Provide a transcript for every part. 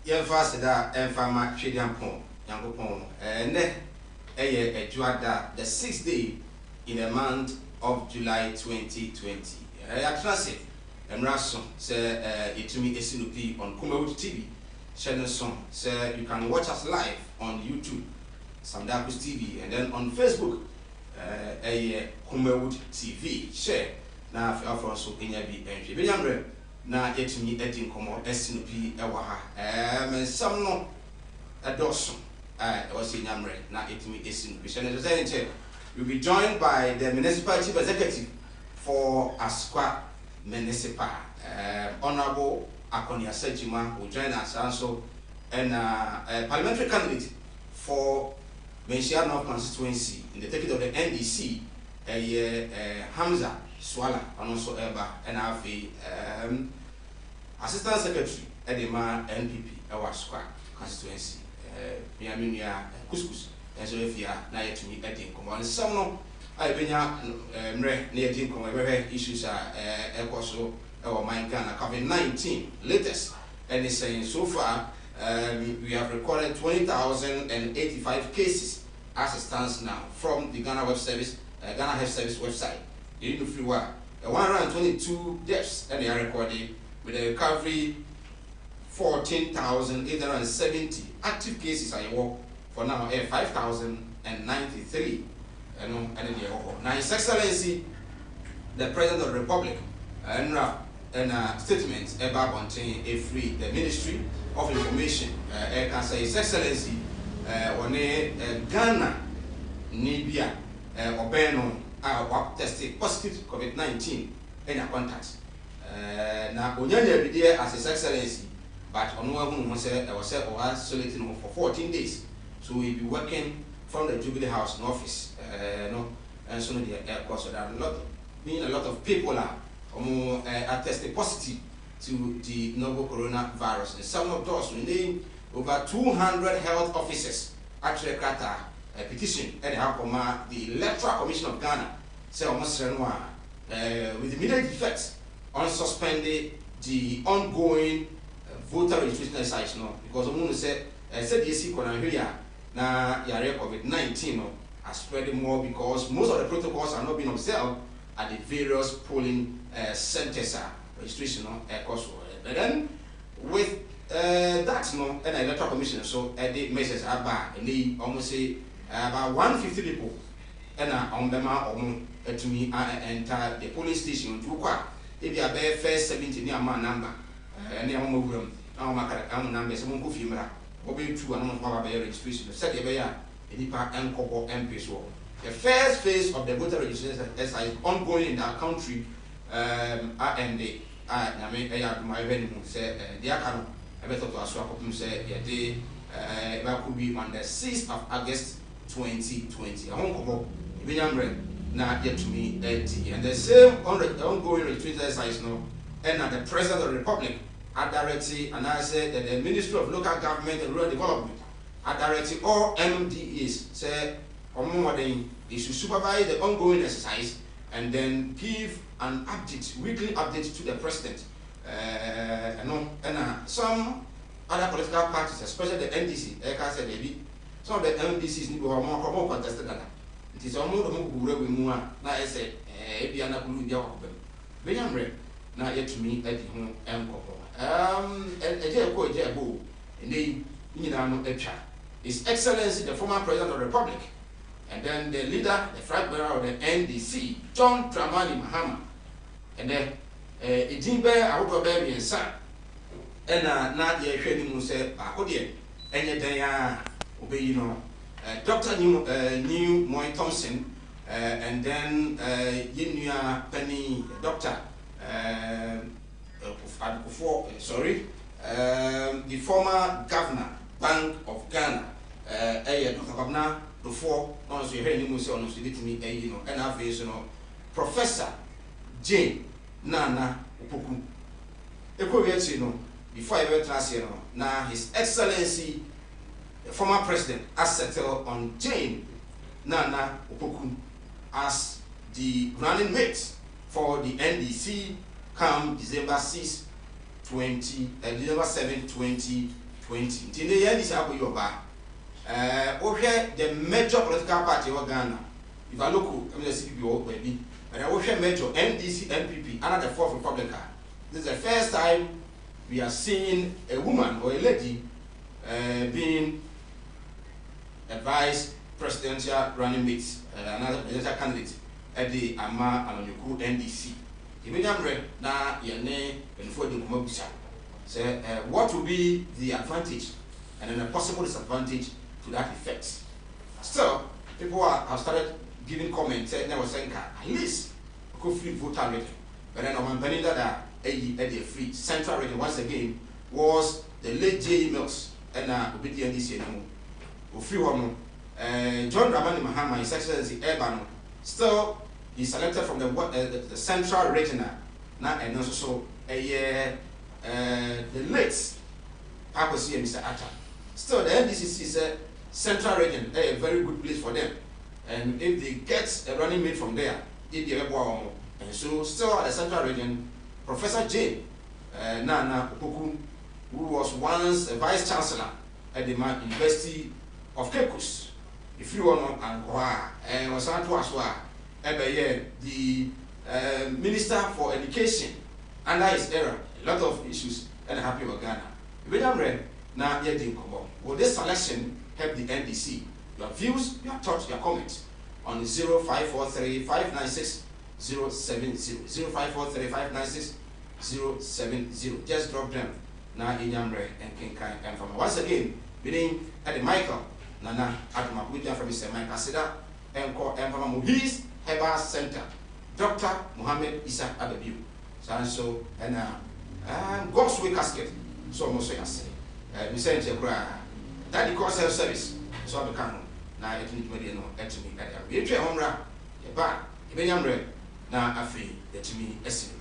Yen fast that Enfama Chedian Pong, Yango Pong, ne a Juada, the 6th day in the month of July 2020. I trust it. And Rason say it to me SNP on Kumawood TV. Channel song say you can watch us live on YouTube, Samdakus TV, and then on Facebook, Kumawood TV. Share now if you are also in your be na yetumi edin komo SNP ewa ha some no adoso was in Yamre na yetumi SNP. We'll be joined by the municipal chief executive for Asqua Municipal, Honorable Akoni Asejima will join us also, and a parliamentary candidate for Benshia North constituency in the ticket of the NDC, Hamza Swala, and also Eba, and Afi, Assistant Secretary Edema NPP, our Squad constituency, Miaminia Couscous, and so if you are near to me, Edding Command, some no, I've been near Dinkum, issues are also our mind Ghana COVID-19 latest, and it's saying so far we have recorded 20,085 cases as it stands now from the Ghana Web Service, Ghana Health Service website. You know, free 122 deaths, and they are recorded with a recovery 14,870 active cases. I work for now 5,093. And now His Excellency, the President of the Republic, and statements about wanting a free the Ministry of Information. Can say His Excellency, on Ghana, Nibia, Obeno. Tested positive COVID-19 in a contact. Now, we every day as His Excellency, but on one who said I was isolating for 14 days. So we'll be working from the Jubilee House in office. And so the airport. So there are a lot of people are tested positive to the novel coronavirus. And some of those we need over 200 health officers actually got a petition and how come the Electoral Commission of Ghana say almost with immediate effect on suspended the ongoing voter registration exercise because someone said yes here now COVID-19 are spreading more because most of the protocols are not being observed at the various polling centers registration but then with that and the Electoral Commission so the measures are bad and they almost say about 150 people and on them to me enter the police station to if you are there first 70 near my number and they are moving our number someone go female or be true and not registration set the the first phase of the voter registration is ongoing in our country and they my venue say they are kind of better to us say that could be on the 6th of August 2020. I won't come up. Now yet to me and the same ongoing registration exercise now and the President of the Republic are directing and I said that the Ministry of Local Government and Rural Development are directing all MDAs say they should supervise the ongoing exercise and then give an update, weekly update to the President. Some other political parties, especially the NDC, like I said, some of the MDCs need to be more contested than that. It is almost a move with Mua. Now I said, Ebiana Kulu Yakob. Benjamin, now yet to me at the home and a Jericho Jabo, and they, His Excellency, the former President of the Republic, and then the leader, the flag bearer of the NDC, John Dramani Mahama, and then Ejimbe Awobaby and son, and not yet training say, Akodian, and yet they obey, Dr. New Moy Thompson, and then Yinya Penny, Doctor, the former governor, Bank of Ghana, Dr. Babna, before, honestly, hearing him say, honestly, and I've Professor Jane Nana Upuku. Before I went last year, now His Excellency, the former president, has settled on Jane Nana Upuku as the running mate for the NDC come December 7, 2020. 20. In the end, this happen Yoruba. The major political party in Ghana. If I look, I mean the CPP maybe, and I major NDC, NPP, another the fourth Republican. This is the first time we are seeing a woman or a lady being a vice presidential running mate, another presidential candidate at the Ama Anonyuku NDC. Even na yene before the Kumabusha. So what will be the advantage and then a possible disadvantage to that effect? Still, people have started giving comments and they were saying at least could free voter rating. But then on that a free central rating once again was the late J. Mills and obedient NDC anymore. Free one. John Dramani Mahama, His Excellency Urban, still he selected from the central region now and also the late Papa C. Mr. Atta. Still, the NDCC is a central region, a very good place for them. And if they get a running mate from there, if they and so still at the central region, Professor J. Nana Opoku, who was once a vice chancellor at the University of Cape Coast. If you want and was to as well, the Minister for Education under his era, a lot of issues and happy with Ghana. William Red now yet didn't come up. Will this selection help the NDC? Your views, your thoughts, your comments on 0543 596 070. 0543 596 070. Just drop them now in Yamre and Kinkai and from once again, beginning at the Michael Nana Adama Buja from Mr. Mike Asida and call from Muhis Herbal Center, Dr. Muhammad Isa Ababu. So and God's way casket, so almost I say. We send you that the cost self service, so I become now it need to know at me at a real home run. But even younger now I feel that to me as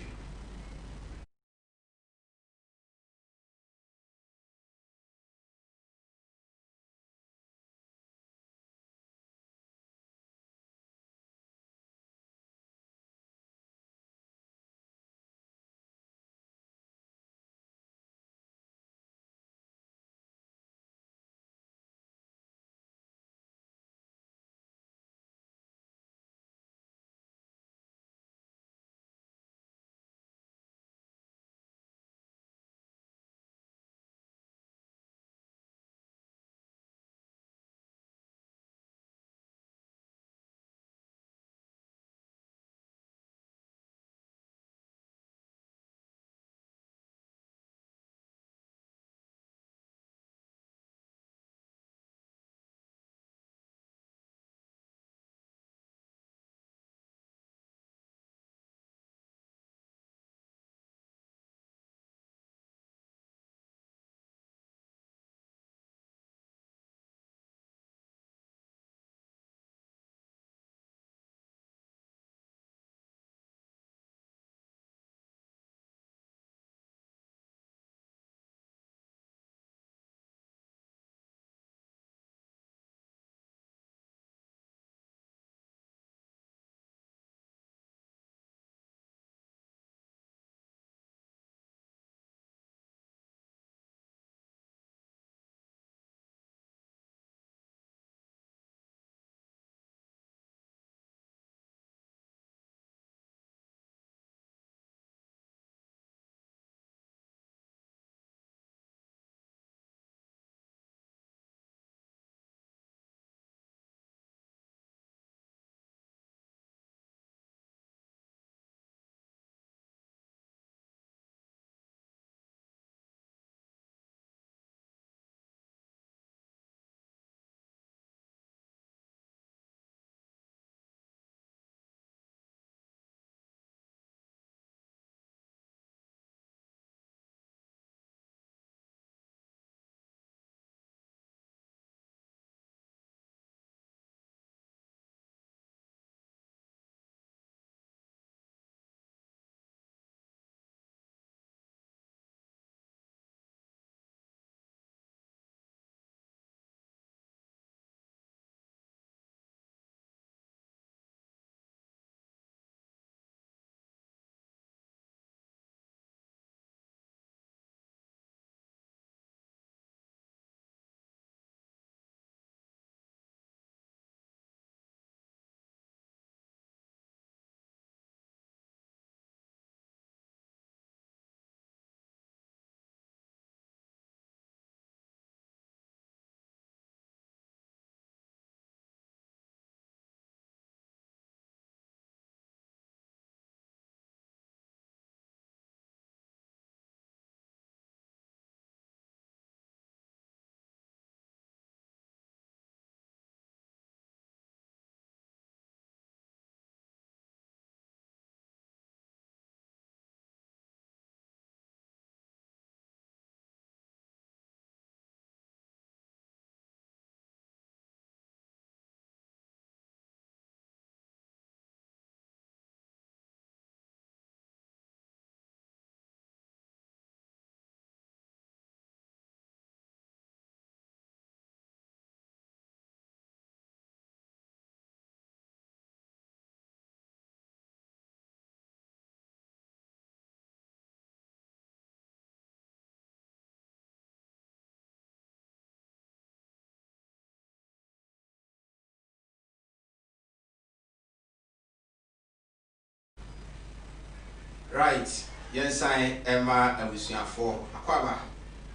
right, Yensign Emma and Lucian for Aquaba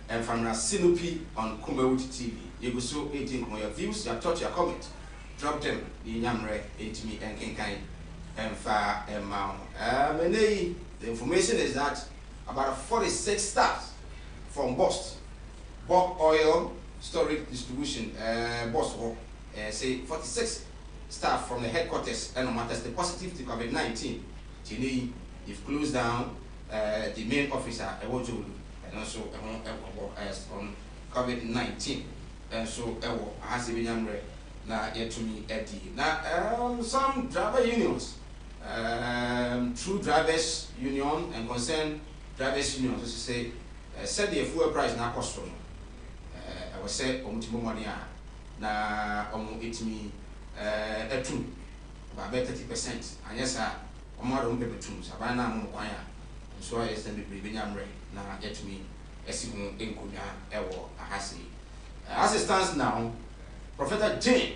and from Sinopi on Kumawood TV. You go so 18 your views, your thoughts, your comment. Drop them in Yamre, 8 me and Kinkai and Far and Mount. The information is that about 46 staff from Bost, Bob Oil Storage Distribution, Bost, say 46 staff from the headquarters and on tested positive to COVID-19. Today, you've closed down the main officer, Ewojolu, and also on COVID-19. And so, has been younger now yet to me Eddie. Now, some driver unions, True Drivers Union and Concerned Drivers Union, to say, said the fuel price now cost from. I was said, money now, it me a true, about 30%. And yes, sir. Omo paper tunes abana mo kwan a so I send be benyamre na yet me esimu enkonya ewo ahase as it stands now Prophet Jane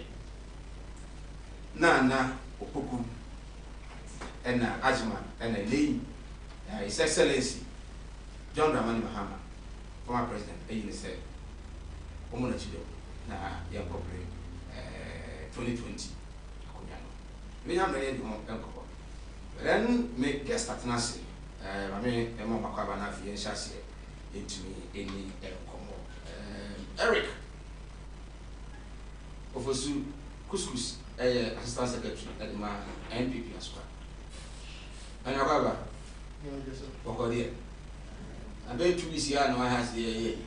na opoku and Ajman and His Excellency John Dramani Mahama former president he said omo na chido na ya corporate 2020 akonya no benyamre de mo enko. Then make guest at Nasi. I mean, a more Macabana Fiancassi into me any Como. Eric Ofosu Couscous, Assistant Secretary at my NPP as well. And however, Okodia. I bet to be here no has the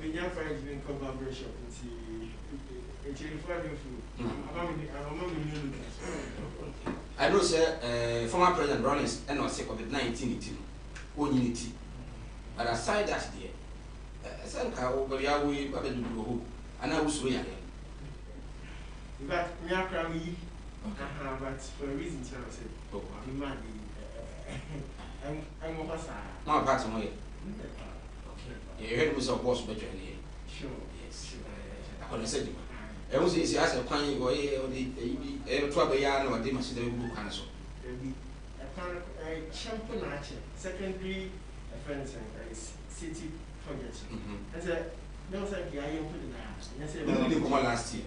we have friends in collaboration I know, sir, former President Rawlings and also COVID-19 unity. But aside that, dear, I said, over the way, but I do, and I was really. But we are crying, but for a reason, I said, demand I'm over my part of my. You heard me so boss better than you. Sure, yes. I said, I was easy as a coin or the trouble yarn or the Master book council. A champion secondary offense and city project. I said, no, sir, I am putting that. You didn't come last year.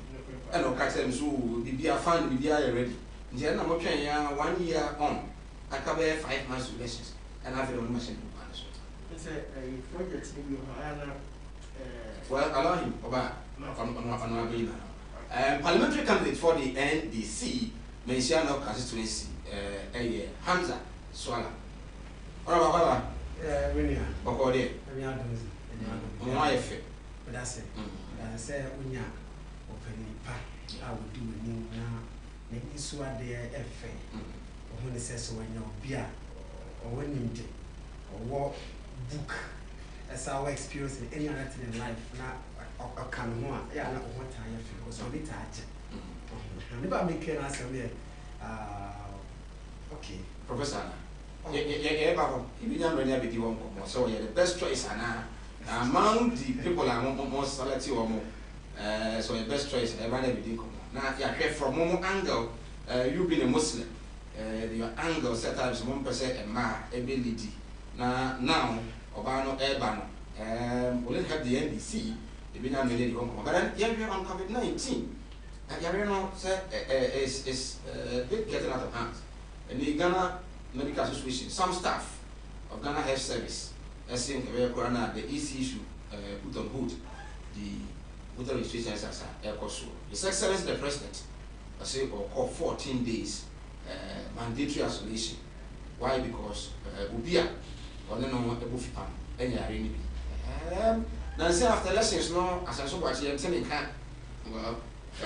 I know Caxton, so be a fund, be ready. Then I'm okay 1 year on. I cover 5 months of lessons and I've been on machine. It's a project in your well, allow him, parliamentary candidate for the NDC, Mensiano constituency, Hamza Swala. Or Bokode, my effect. But that's it. I say, when you're opening I would do a new now, make this one there, or when it says when you're beer, or when you take, or walk. Book as our experience in any other thing in life. Now, I can more. Yeah, I what time you feel so little. Never make an answer there. Okay, Professor. Yeah, if you don't really be one more, so you're the best choice, Anna. Among the people I want more salary or more. So your best choice, I run everything. Now, you have from one angle, you being a Muslim, your angle set times 1% and my ability. Now, Obano Ebano, we will have the NDC, the Binam Lady Hong Kong. But then, on COVID-19, Yareno said is big getting out of hand. And the Ghana Medical Association, some staff of Ghana Health Service, as in Corona, the EC issue put on hold the voter registration as a ECOSO. His Excellency the President, I say, or call 14 days mandatory isolation. Why? Because Ubia. Or no, a buffy pan, any arena. Now, after lessons, no, as I saw what you're telling her, well,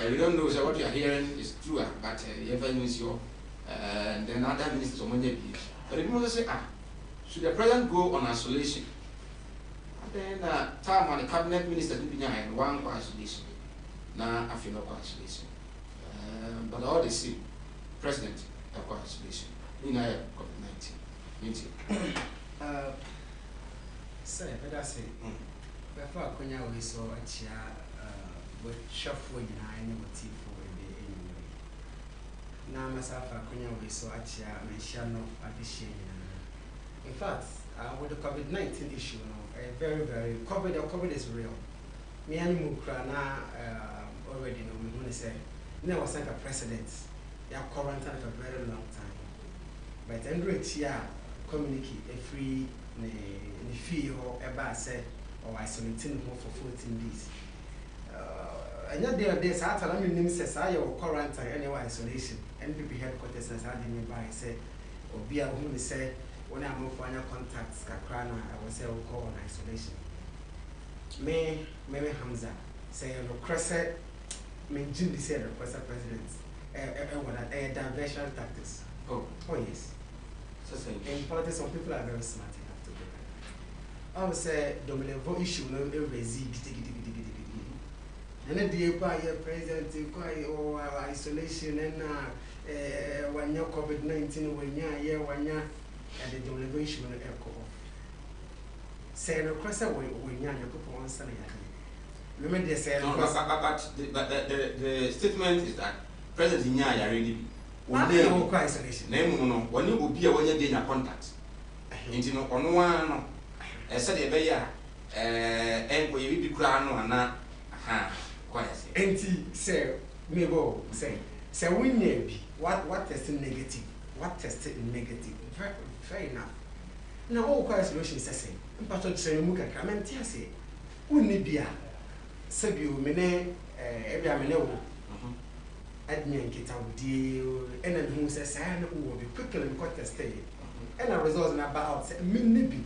you don't know what you're hearing is true, but you ever use your and then other ministers of Monday. But if you want to say, should the president go on isolation? And then, time when the cabinet minister to be behind one isolation. Now, I feel no isolation. But all the same, president of isolation in COVID-19. Say, but I say, before I can always saw a chair with shuffle in I know what tea for a day na masafa kunya we so achia mention no addition. In fact, with the COVID-19 issue, very COVID is real. Me and Mukrana already know me when I say there was like a precedent. They are quarantined for a very long time. But Andrew here communicate a free fee or a said or isolating home for 14 days. And yet there are days after I mean says I or quarantine anyway isolation. NPP headquarters as I didn't buy say or be a woman say when I move for any contacts Kakrana I was say call on isolation. Me Hamza say no crescent me Jim said the president a diversion tactics. Oh yes. So in politics some people are very smart enough to do that. I would say the issue no and then the president or isolation and when you COVID-19 when you when you and the deliberation will echo off. Say no question when you put one son. Remember they say but the statement is that President Nyaya already no isolation. No, when you will be when you gain contact. Into no on one said a bear and we be crown and aha. Enti say maybe say we be what tested negative, what tested negative. Fair enough. Now all quite solution says but to say muka kramenti ase unni bia sabi o mene every amene admin kita odi ena hu say say na wo be quickly because tested and the results na about say minni bi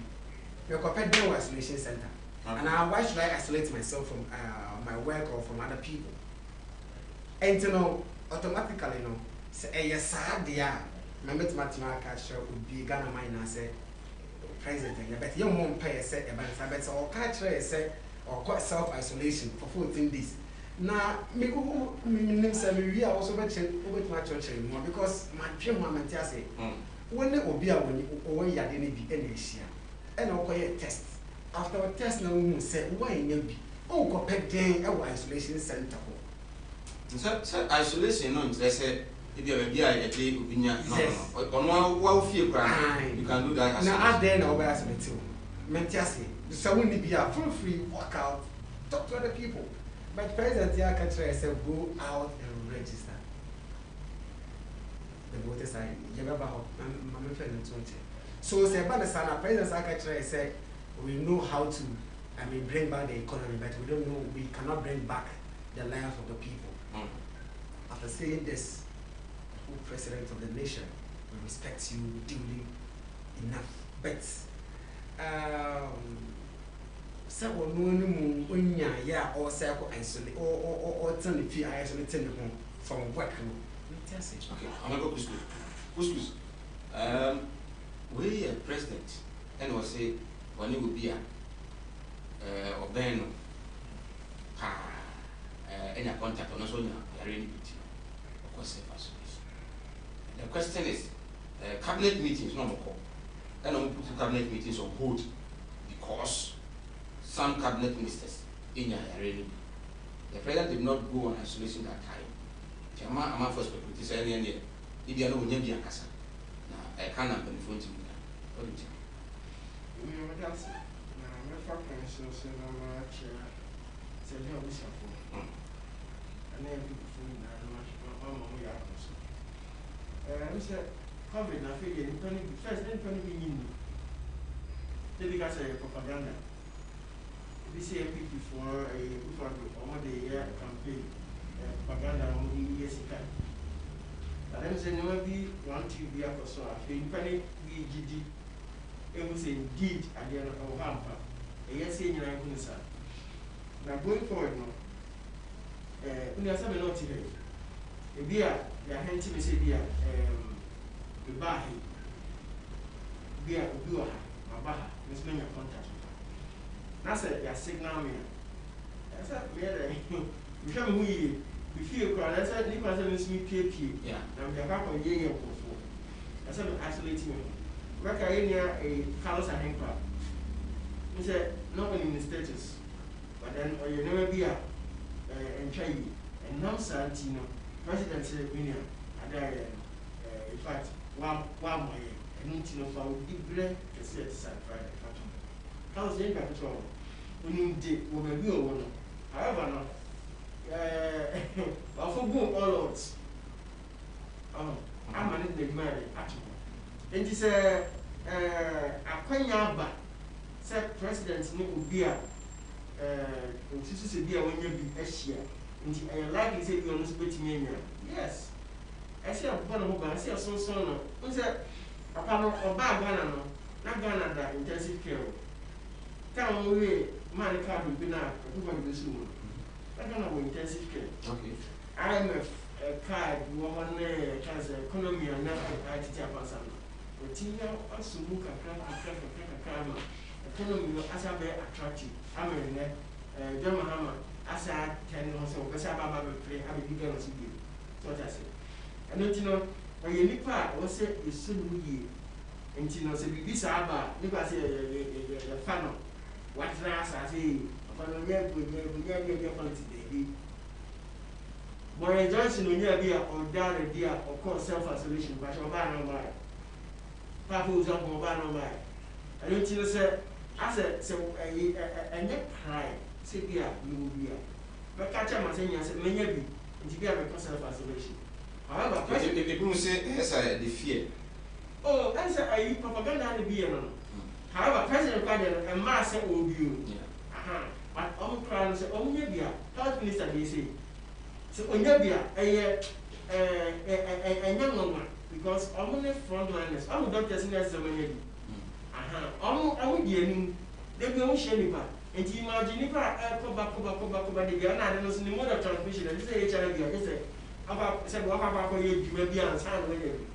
me ko pedal isolation center. And why should I isolate myself from my work or from other people? And you know, automatically, you know, say yes, sad dia. Remember to Matimaka would be Ghana mine say president, but your mom pay say a but or catch say or quite self-isolation for 14 days. Now, me we are also mentioned over to my church anymore because my dream moment say when it will be when you are in the energy and I'll test. After a test, no one said, why you be? Oh, go back there, our isolation center. So, isolation, no, they said, if you have a beer, a day, opinion, no, on one fear ground, you can do that. Now, I then over as a two. Mentiasi, so we need be a full free workout, talk to other people. But President Yakatra said, go out and register. The voters are, you never hope, my friend, so, say, Banasana, President Yakatra said, we know how to, bring back the economy, but we don't know, we cannot bring back the life of the people. After saying this, who president of the nation, we respect you duly enough. But, someone when ya or circle isolate or turn the fee isolating home from work. Okay, I'm going to go to we are president, and was say, when you will be or then any contact on also really of course the question is cabinet meetings no more and we put cabinet meetings on hold because some cabinet ministers in really the president did not go on isolation that time. Chama first security say any if you know nyam bi akasa na I can't have phone to me. What do you think? That's my fact so my chair said no we shall for and then people na much we are also we said COVID na feel in first then be in the because propaganda we say people for a the year campaign propaganda on the years ago but then say no be want to be a so I feel panic we GD. It was indeed at the end of Hampa. A yes, in your answer. Now going forward, we are some not today. A beer, they are handy to say beer, the Bahi, beer, Buha, Mabaha, Miss Mania contact. That's it, your signal me. That's it, we come we feel crowd. That's it, Nicholas and me PAP. Yeah, and we are back on Yang. That's it, isolating me. A Carlos and Hancock. He said, not only in the status, but then you never be a and Chai and now Santino, President William, and there, in fact, one way, and into the phone, big bread, the set side Friday. How's the capital? We need to be one. However, no, for go all odds. I'm an Indian man, actually. And it's a Quanyaba said President Nubia, to be a when you be a shear. And I like to say you're not betting. Yes. I see a one of I see a son. Who's that? A panel or bad Ghana, not Ghana that intensive care. Town away, man, card will be now, everybody will soon. I don't know intensive care. Okay. IMF card, woman, has economy and national IT Japan. But Tia also look at Kama. Economy as a very attractive. I mean, German Hammer, as I tell you also, because I have a play, I will be going to do. What I say. And don't you know, when you look at what say is so good. And you know, so this Abba, look at the funnel. What's the answer? I say, upon a year, we get politics, baby. Boy Johnson, when you be or down a dear or call self-isolation, but you're bad on my Papa was up on bad on my. I don't you know, sir. I said, so a neck cry, say, yeah, you will be. But catch up my saying, I said, many be, and to be a self-isolation. However, if people say, yes, I fear. Oh, that's a propaganda to be a however, President Biden and Master will be you. But all crowns say, oh, maybe a health minister, they say. So, on Yabia, a young woman, because I'm the frontliners, I'm the doctors in that ceremony. I would be they will share me back. And you imagine if I come back, the Ghana, and was in the mode of transmission, and say, HIV, I just said, what about you, you may be on time with you.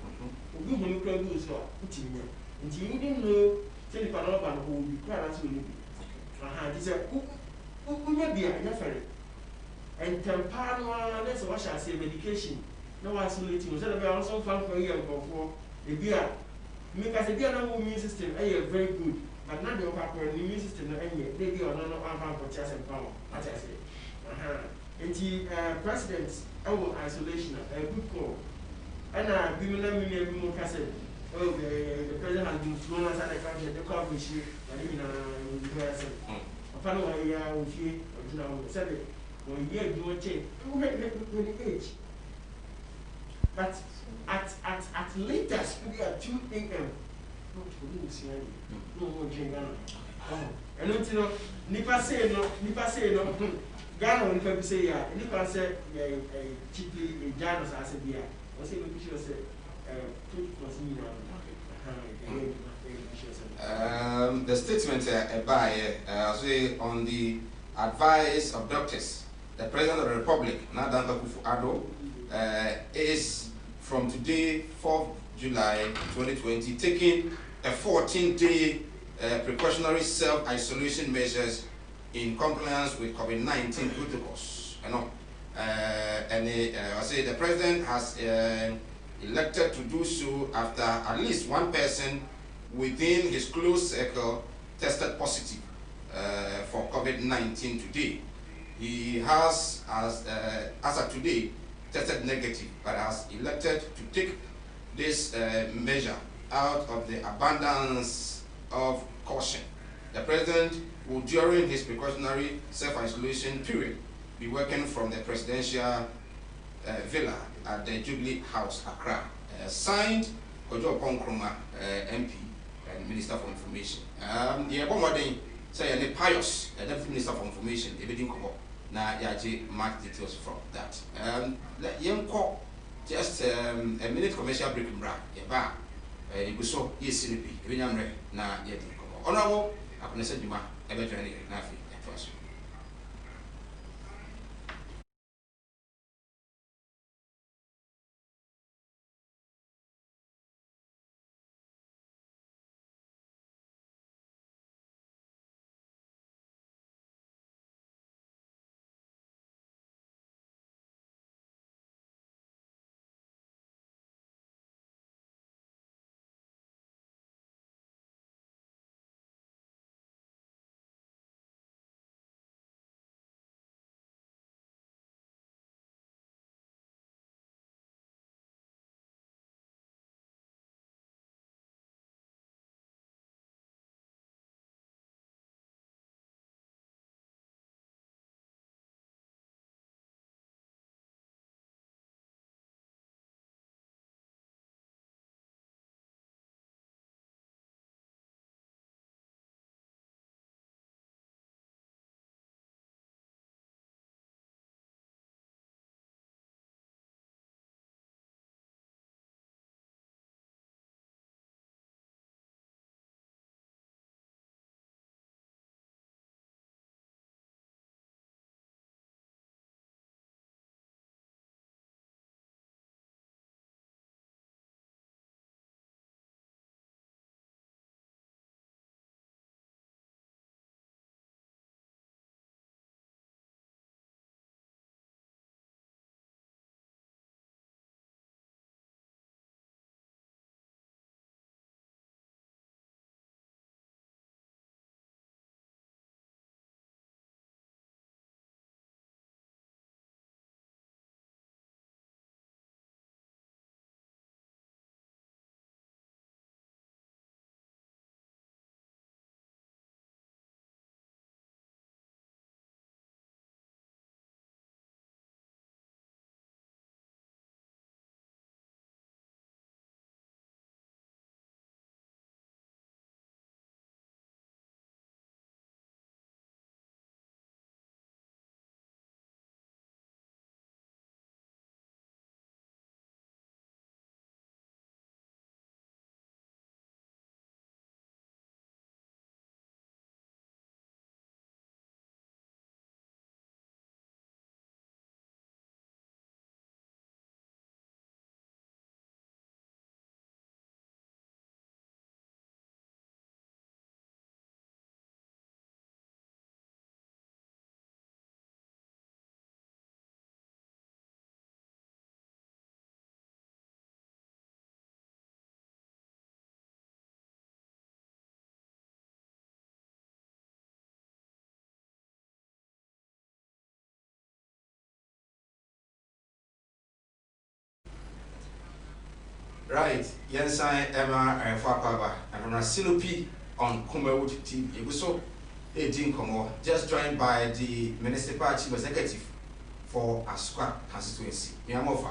We will go to so, and you didn't know. Tell the Panoban who will be quite as will be. This is who may be a ferry. And Tampano, that's what I say medication. No isolating was also found for a year before a beer. Because a beer immune system, very good. But not the upper immune system, they be on no one for chest and power, as I say. And the president, our isolation, a good call. And I be more cassette. Oh, the president has been thrown outside the country, the coverage, and even a person. Upon why you are with you, or said it, when you do a change, who make the age. But at latest, we are 2 a.m. No more Ghana. And don't you know, Nipa say no, Ghana will never say, yeah, and Nipa said, cheaply, a Janus as a beer. What's it make sure say, the statement by on the advice of doctors, the President of the Republic, Nadanka Kufu-Addo, is from today, 4th July 2020, taking a 14-day precautionary self-isolation measures in compliance with COVID-19 protocols. I say the President has elected to do so after at least one person within his close circle tested positive for COVID-19 today. He has, as of today, tested negative, but has elected to take this measure out of the abundance of caution. The President will, during his precautionary self-isolation period, be working from the presidential villa at the Jubilee House, Accra. Signed, Kojo Ponkroma, MP and Minister for Information. The Abomoding say any pious, Deputy Minister for Information, Ebedin Kobo. Now, Yaji mark details from that. Young call just a minute commercial break in Bra, Yaba, you so yes, Sinipi, Ebinyamre, na Yeti Kobo. Honorable, I can say Juma, Ebetrani, Nafi, at first. Right, Yensan Emma Fapaba and on a Silopi on Kumawood TV. It was so a Dinkomo, just joined by the Municipal Chief Executive for Asqua constituency. Yamofa.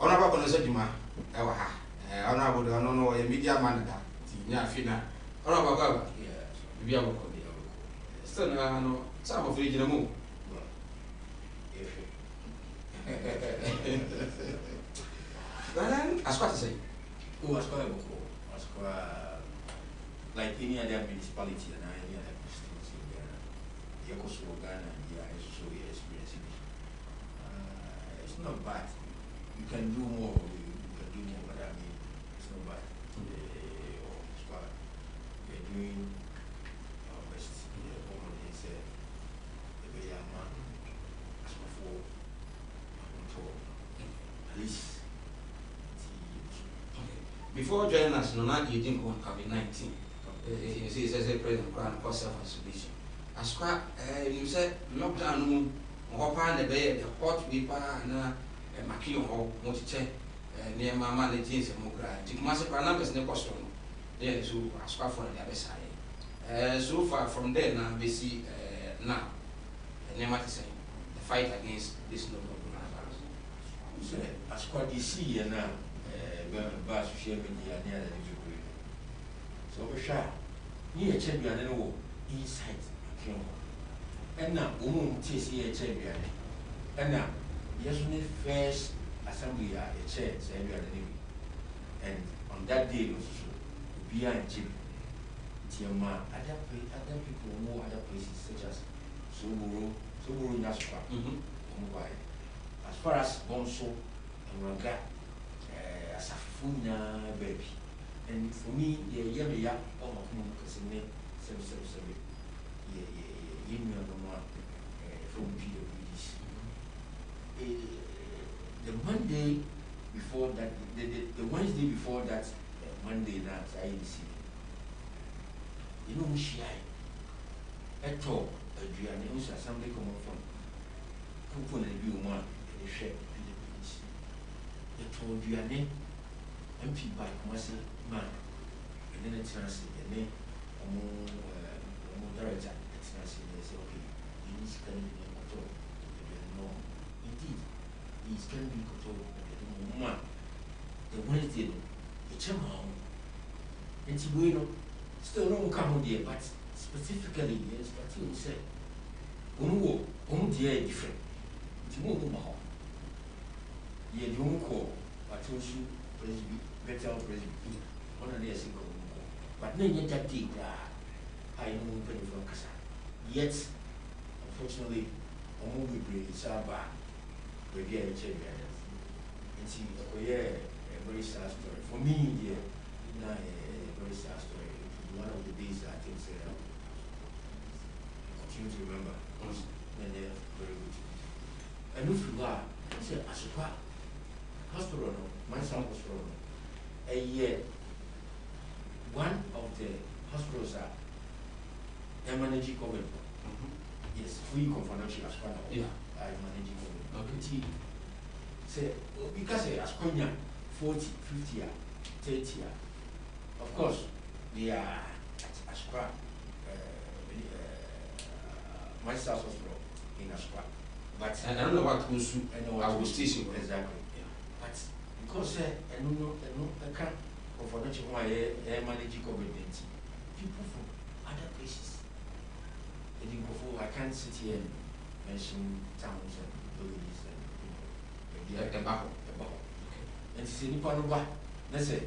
Honorable Konosajima, Ewaha, Honorable Dono, a media man that Yafina. Honorable Baba, yes, Biabo. Still, no, some of regional move. But then, Asqua to say. Oh, Asqua, like any other municipality and any other constituency in Ghana, Yakoso Ghana, yeah, it's so experiencing. It's not bad. You can do more, but I mean, it's not bad. We're doing our best. At least. Before joining us, you didn't go on COVID-19. You see, as a president, and self-isolation. Asqua, you said lockdown, Hopan, the hot weeper, and a Makio, Motiche, near Mamma, the jeans and Mugra. Tikmasa Pranambas, the costume. Then so Asqua for the other side. So far from there, now we see now, Nemati saying, the fight against this noble coronavirus. Asqua DC and now. Social media near the degree. So we shall near champion and inside and now, TC a champion. And now, yes, when first assembly a chair, and on that day, behind Jim, Tiama, other people more other places such as Suburu, Naspa, as far as Bonso and Raga. As a funa baby, and for me, the Yamia or Casine 777, from PWDs. The Monday before that, the Wednesday before that, Monday night, I see. You know, she at all, Adrian, somebody come from Kupon and Buma, and the share PWDs. They told you a name. MP by Kumasi man, and then it's not a name, director, it's not okay, he needs to be control. No, indeed, he's going to be controlled. The Wednesday, the chairman, and Tibuino, still no come here, but specifically, yes, but he will say, dear different. Tibuno, ye don't call, but also. Better presby, one of the single, but then yet that day, I know penny from Casa. Yet, unfortunately, a movie brings Saba, with the champion. And see, a very sad story. For me, dear, a very sad story. One of the days I think I continue to remember. And they're very good. And if you are, I said, Asqua Hospital, my son hospital. A year, one of the hospitals are managing COVID. Yes, free confidential as well. Yeah, I manage COVID. Okay. Say, because Asqua 40, 50, 30. Of course, they are Asqua, my son's hospital in Asqua. But I don't know what goes through our station. Exactly. But because I can't confidential why I manage COVID-19. People from other places. I can't sit here and mention towns and villages and tobacco. And see any part of what they say.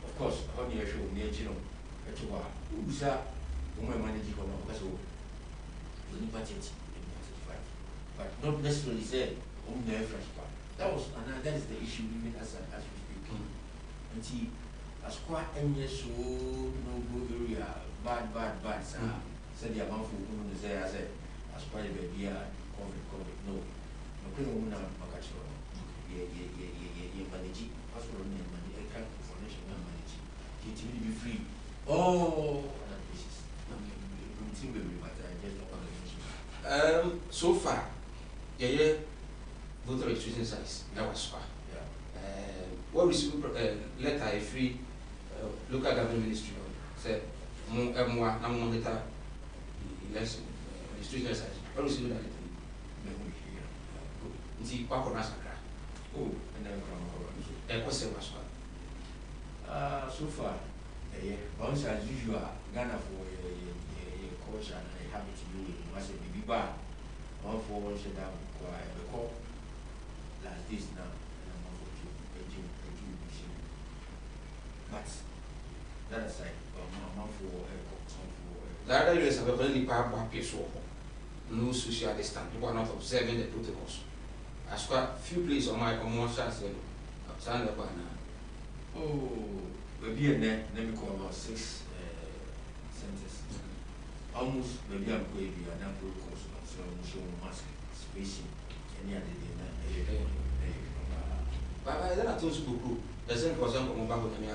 Of course, on your show near Gino, who's a woman managing on because of budget but not necessarily say fresh part. That is the issue even as we speak. And see, Asqua so no good area, bad, said the amount of women is there, I said, Asqua baby, COVID, no. No woman, Macacho, manage, hospital name, money, I can't information, manage. It will be free. Oh, that basis. So far, voter registration size, that was far. what receive letter a free local government ministry say mo na mo monitor election registration site. What receive that letter? Nti kwa kona sakra. Oh, and then come Ko se was so far, once as usual, Ghana for a culture and a habit to do it. Once a baby bar, one for one shut down, quiet, the call last days now, and I'm for two, but that aside, I'm for the other years have only power peace no social distance. People are not observing the protocols. I squat few places on my commercial side. Oh, maybe a net, let me call about 6 centers. Almost maybe I'm going to be an ample course, so I'm sure mask spacing any other day. But then I told you, the same person from Mobile and me, I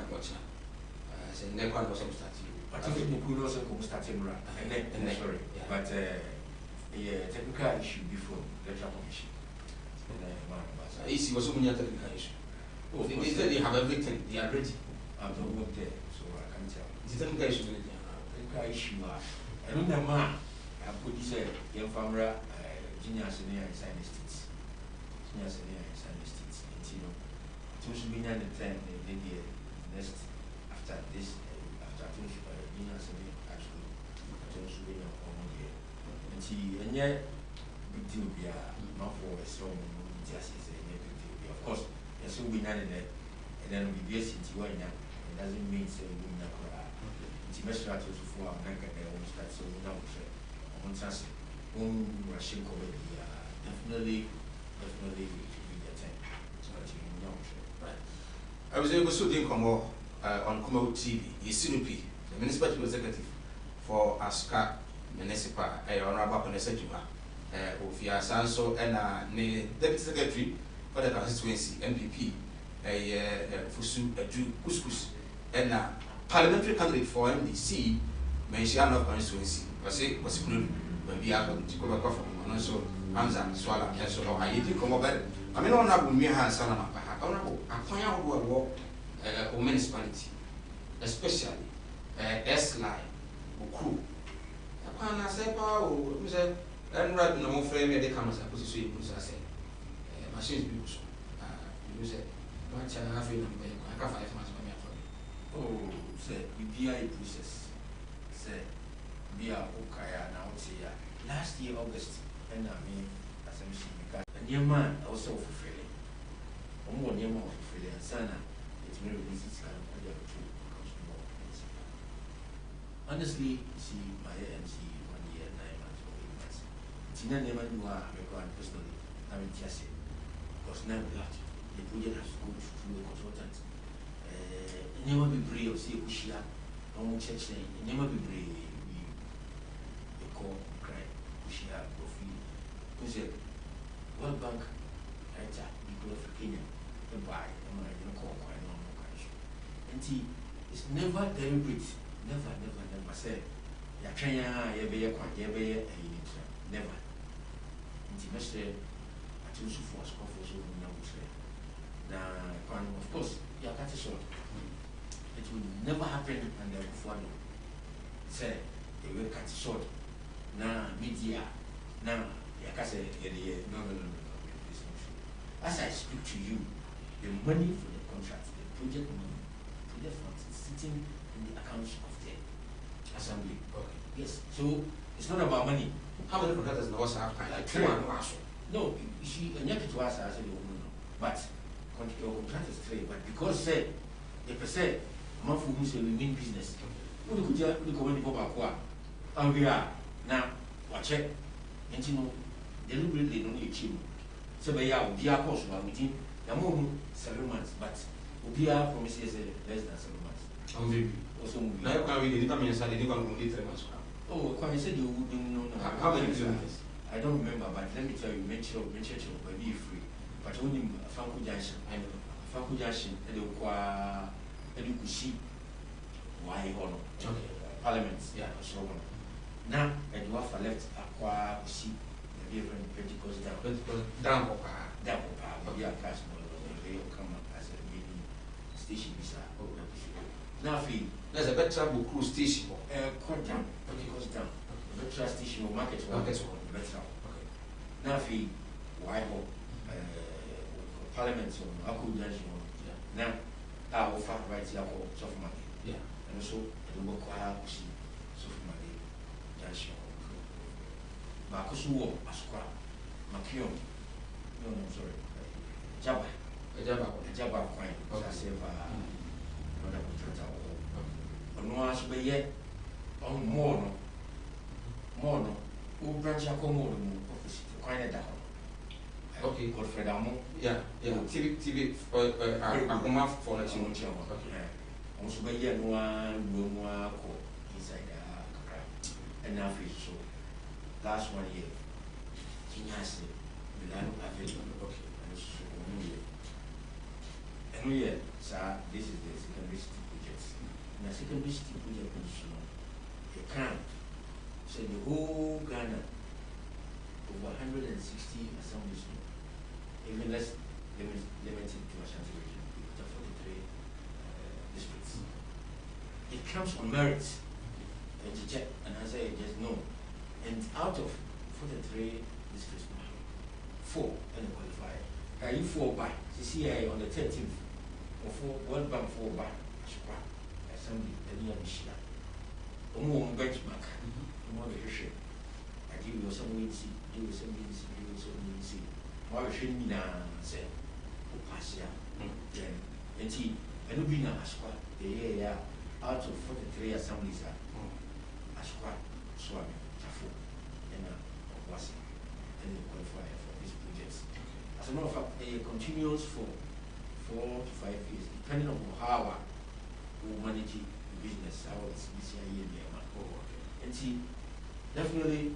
said, never was some starting. I think we could also come starting right, and sorry, but a technical issue before the commission. Easy was so many technical issue. They said they have everything, they are ready. I've not worked there, so I can't tell. It's a technical issue. Technical issue. I don't know, man. I put this young farmer, genius in here inside the states. Genius in here inside the states. You know, two should be near the 10, maybe next after this, after genius in here, actually. Two should be near one year. And she, and yet, big deal be not for a strong just is a big deal. Of course. So we know that, and then we be a city right now. It doesn't mean say we not cry. It's a best strategy for our neck and we start so we know on chance Russian comedy definitely it should be the time. So you know right. I was able to do come on Kumo TV, Isinupi, the municipal executive for Aska Municipal, Honorable Panessa Juma, Ofia Sanso, and the deputy secretary. For the constituency, MPP, Fusu, Edu, Couscous, and parliamentary candidate for MDC, mention of constituency, was good when we are going to go back from also Hamza, Swala, and so I did come over. I mean, honorable Miha Salama, honorable, a point out war, municipality, especially S-Line, Uku. Upon a sepa, who said, and right no frame, they come as a position, I say. Machines people so you say much I have in I can 5 months for me. Oh, say we be a process. Say be a okay now say last year August and I mean as I'm saying because a new man also fulfilling. One year more fulfilling sana it's very easy to honestly see my MC 1 year 9 months or 8 months. It's not never do I personally I mean just because now that the project has to go through a consultant. Never be brave or say Ushia, no church saying, never be brave. We call cry Ushia, Kofi, who said, World Bank, Raja, the growth of Kenya, the buy, and I don't call quite normal cash. And it's never deliberate, never say, Yakaya, Yabaya, Yabaya, never. And he must say, to force so now, of course, you cut it short. It will never happen under Kufuano. Say, they will cut it short. Now, media, now, Yakase, no. As I speak to you, the money for the contract, the project money, project funds is sitting in the accounts of the assembly. Okay. Yes. So it's not about money. How many contractors know what's happening? Like 2 and 1. No, she and yet to us I said no. But contract is 3, but because say the percent month who say we mean business. Who could you go in the Boba? And we are now watch it. And you know, deliberately no achieve. So we are course within the moon 7 months, but we are promises less than 7 months. Also, now we didn't come inside, they didn't come 3 months. Oh, when I said you wouldn't know how many kilometers? I don't remember, but let me tell you, mention will be free. But only Franco Junction, I know Franco Junction, and you could see why honor. Parliament, yeah, so on. Now, and you have left Aqua, see the different Pentecost down, maybe a cash model, they will come as a meeting station bisa na afei There's a better book station. court down better station or market better na afei why ho parliament so akɔ junction na a wofa right yakɔ soft market and so ɛno bɛkɔ a kɔsi soft market junction baako so wɔ asokwa makion no sorry jaba kwan sase paa ɔda kɔtɔta wɔ ɔno a so bɛyɛ ɔno mɔɔ no wo branch akɔ mɔɔ no mu opposite kwan ne da hɔ Okay. Godfred Amo. Yeah. TV Akuma for the Chimon. On so by year no one inside Kakra. And now so last 1 year. King has the land available. Okay. And so and we sir, this is the secondary city project. And the secondary city project position, you can say the whole Ghana over 160 assemblies. Even less limited to Ashanti region, we put up 43 districts. It comes on merit, and I say just no. And out of 43 districts, 4 and qualify. Are you 4 by CCI on the 13th, or 4 World Bank 4 by Assembly, and near Michia. More benchmark, more history. I give you some wins, do some wins, do some wins. Why should me now say, who pass ya? Then, and see, and you be now Asqua, the year out of 43 assemblies are Asqua, Swami, Tafu, and Wasi, and they qualify for these projects. As a matter of fact, it continues for 4 to 5 years, depending on how we manage the business, how it's BCI and and see, definitely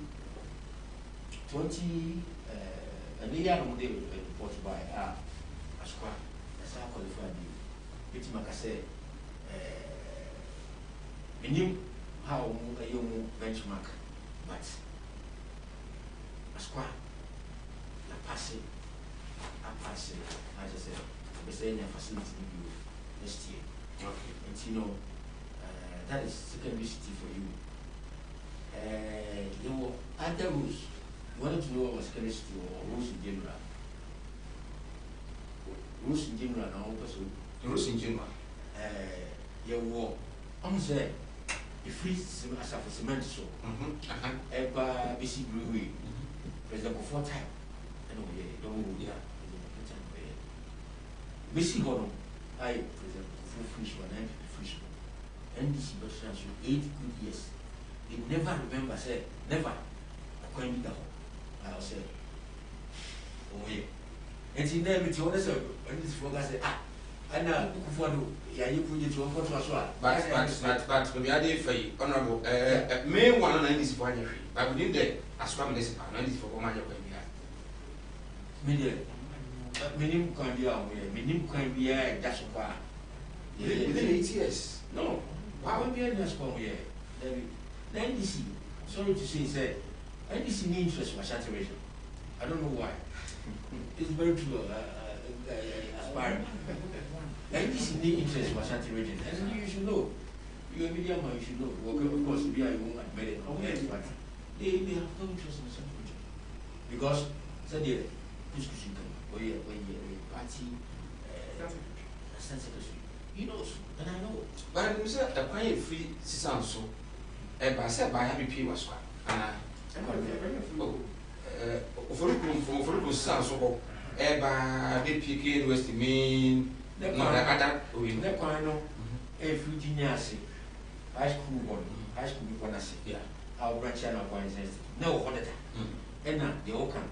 20. And the other day reported by Asqua, as I qualified you. Which Maka said, we knew how a young benchmark, but Asqua, I pass it, as I said, we're saying a facility review next year. Okay. And you know, that is secondary city for you. There were other rules. You wanted to know what was secondary city or rules in general. Rules in general now, rules in general. You were almost there. The free as a cement so. Ever BC Brewery. President for time. Anyway, don't move there. BC Hono, I present full fish one and fish one. NDC but 8 good years. They never remember, say, never. I can't be the I said, oh, yeah. And she never told us, and this folk I said, I know, yeah, you put it to a photo as well. But we are there for you, honorable. May 1 and this one, but within the as well as and this for my minimum can be our minimum can be a dash of bar. Within 8 years? No, why would be a dash for me? Then this, sorry to say, said. NDC need interest for saturation. I don't know why. It's very true. Aspiring. NDC need interest for saturation. And you should know. You're a media man, you should know. Of course, we are won't admit it. But they have no interest in the saturation. Because, said the discussion or party secretary. He knows, and I know. But I'm saying a pay free sound so. But I said by having P was one. For sound so BPK University mean not other every genius high school one yeah our branch and our no what and now the Okan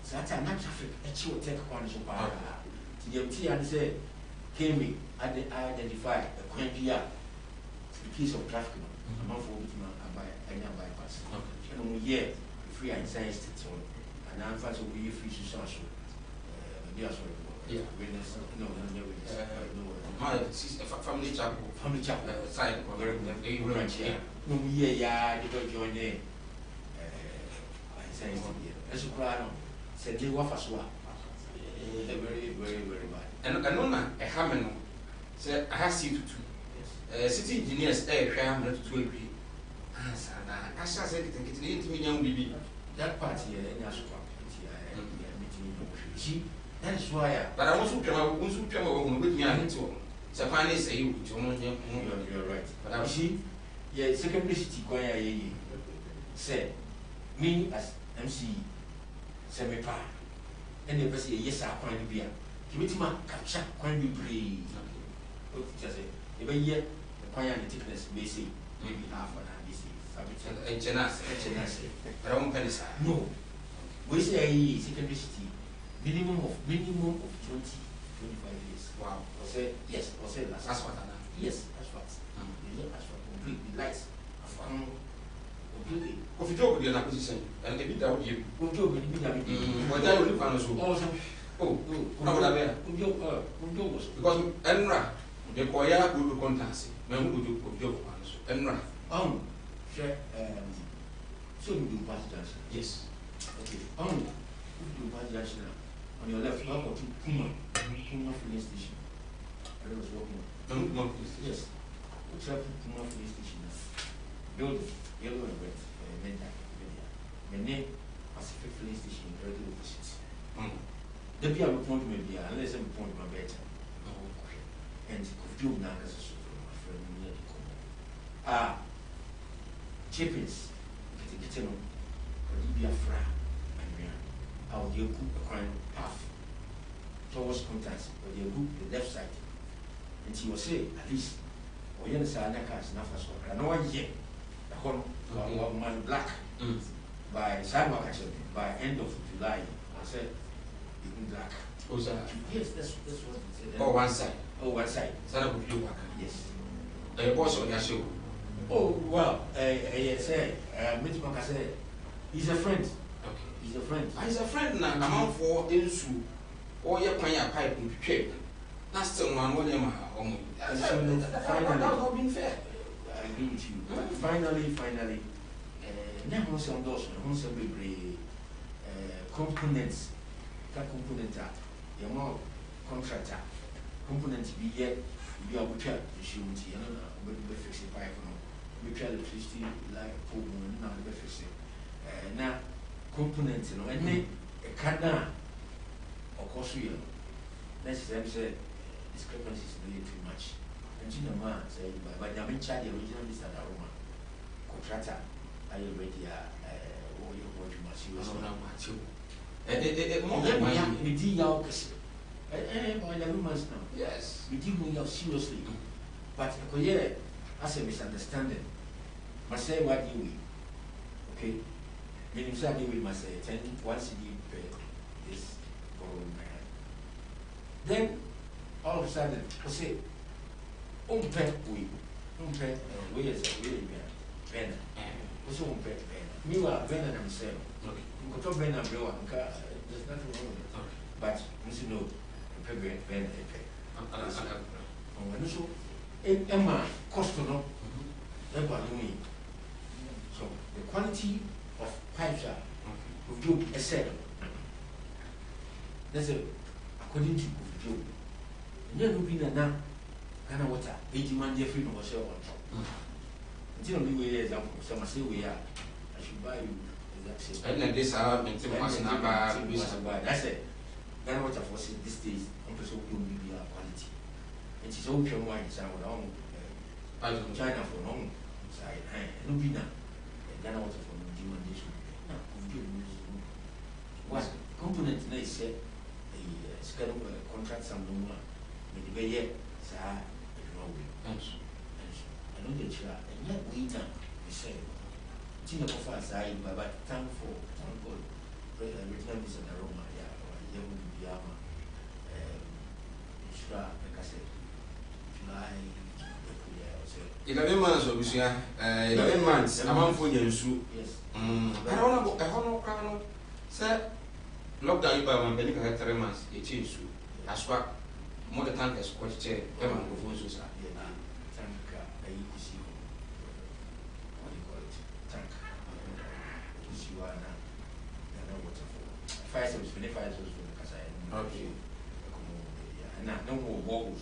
such a not traffic actual take one so far to the MT and say came me identify a quantia piece of traffic among for any bypass. And yeah, free and science so and I'm fast we free to social. Yeah, no, my family chapel, side of very branch here. No, yeah, they don't join there. Science as a crowd said they were fast one. Very bad. And a hammer Say I have seen to city engineers share am to agree. Answer na I shall say it into me young baby. That party any aswa meeting see that is why but I want to come with me and to so finally say you you're right. But I see yeah secondary city choir say me as MC semi pa and the person yes I can be a Kibitima capture can be brave. What teacher say even yet the choir and the thickness may say maybe half an hour this is but I won't penny no we say secondary city minimum of 20-25 years. Wow. Or say yes, or say that's what I know. yes, that's what. That's what completely lights. Completely. If you talk with the acquisition and a bit that would you We'll do with the what I will look on us. Oh, no, because Enra, the choir good contancy, men would do of your ones. Enra. Share so you do pass junction. Yes. Okay. You do pass junction on your left, how about Kuma filling station? I was walking. Yes. What's up Kuma filling station? Building, yellow and red, the name Pacific filling station, directly opposite. The beer will point me beer, unless I'm point my better. And could do now as a sort of my friend near the corner. Chippings, getting on, or the beer fry, and how you cook a kind of path towards contacts, or you cook the left side. And she will say, at least, or you understand that cast enough as well. I know one yet, the whole man black by sidewalk actually, by end of July, I said, even black. Oh, sir. Yes, that's what he said. Oh, one side. Oh, one side. Son of you work. Yes. The boss on your show. Oh, well, I said, Mitch Maka said, he's a friend. Okay. He's a friend. He's a friend now. I'm out for Insu. Or your pioneer pipe in shape. That's still one what you are. That's not being fair. I agree with you. Finally, never some those components. That component that you're more contractor. Components be yet you are with issue with you know, we fix it pipe. We try electricity like pool now we fix it. Now components, you know, and then a canna or course you know. Next time say discrepancies really too much. And you know man say but I'm in charge the original Mr. Daruma. Contractor are you ready what you must use we did your by 11 months now. Yes. We did go seriously. But as a misunderstanding, must say what you will. Okay? Meaning something we must say 1 CD per this borrowing my hand. Then all of a sudden we say we is Bena. Also Bena. Meanwhile Bena themselves. Okay. There's nothing wrong with it. But you know, Ben so Emma cost no so the quality of pipes of Job is said. That's according to Job. Never been now kind of water 80 man Jeffrey no share on top. Until we example, some say we are I should buy you. And then this are making that's it. Then what I've seen these days, I'm also doing BBR quality. And she's open wine, so I don't China for long side, no be now. And then I want to from the demandation. Now, what component they said a schedule contract some no more. Maybe the year, sir, I know the chair, and yet we done, we say. Tina Kofa side, but thank God. Original is an aroma, yeah, or Yama, Shra, like I said, July, 11 months of this year, 11 months, I'm on for you. Yes. I don't know, sir. Lockdown you by 1 penny 3 months, it changed you. That's what more the tank is quite chair, Evan Profonso, sir. Fire service, for the fire service for the Casa. Okay. No more walls.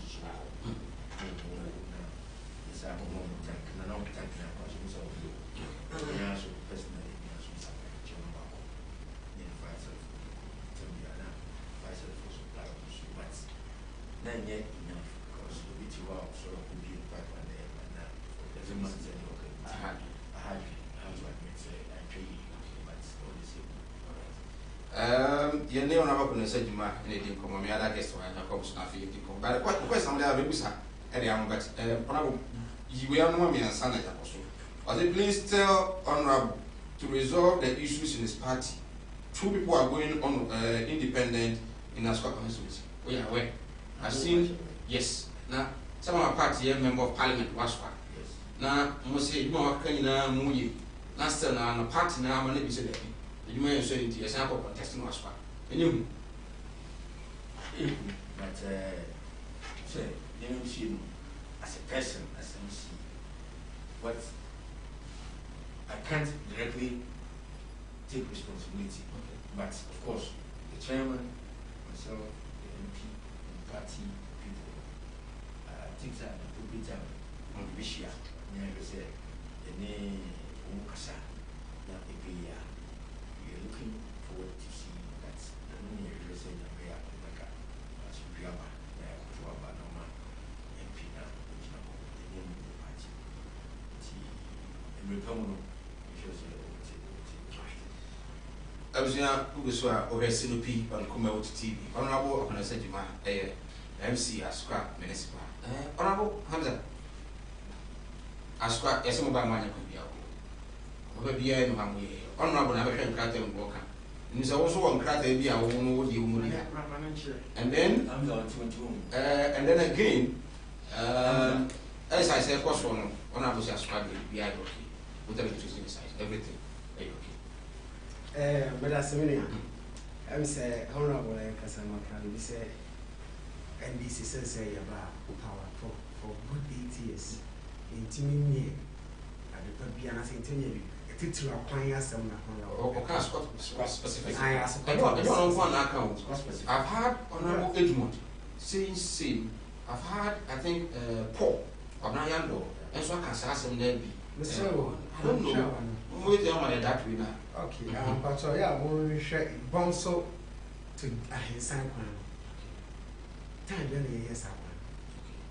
It's a home tank, and an old tank now, because it was all you. And also, personally, also, something, John Bako, in Pfizer, Tambiana, Pfizer for supply of but not yet enough, because we to out, so it could be back one day, but now, there's a month, okay, I had, how to admit, I pay you, but all the same. You know, I'm not going to say you might anything come. I like guess why I come to nothing. But what question they have a and I'm but you are no me and son. Please tell Honorable to resolve the issues in his party. Two people are going on independent in Ascot constituency. We are aware. I've seen, yes. Now, some of our party member of parliament was one. Yes. Now, must say, no, can you now move? Last time, a party now, I'm going to be said. You may say it is a contesting was one. And you, but say, you know, she as a person, as MC, what I can't directly take responsibility. okay. But of course, the chairman, myself, the MP, and party people, things are a bit of this year. I say, the name Umkasa, not the Pia. We are looking forward to see that the money is saying that we are like as we are to our normal MP now, which is the name of the party. And we come on, which was I was young, who was or a Sinupi on Kumo TV. Honorable, when I said you might MC Ascra Municipal. Honorable Hamza Ascra, yes, some of my money could be out. Over the end of my way. Honorable, I have cracked and walk. And it's also on crack, be our own wood, you would. And then, I'm going to and then again, as I said, course, Honorable Ascra, be okay. Whatever it is inside, everything. But as a minute, I'm say honorable Kasama can be said, and this is say about power for good 8 years. In Timmy, I would be an ascension. A title acquire some Or can't specific. I ask on one account. I've had Honorable Edmund saying same. I've had, I think, Paul of Nayando, and so I can say some there be. I don't know. Wait on my that winner. Okay, but so yeah, we share Bonso to a sign plan. Time when you yes,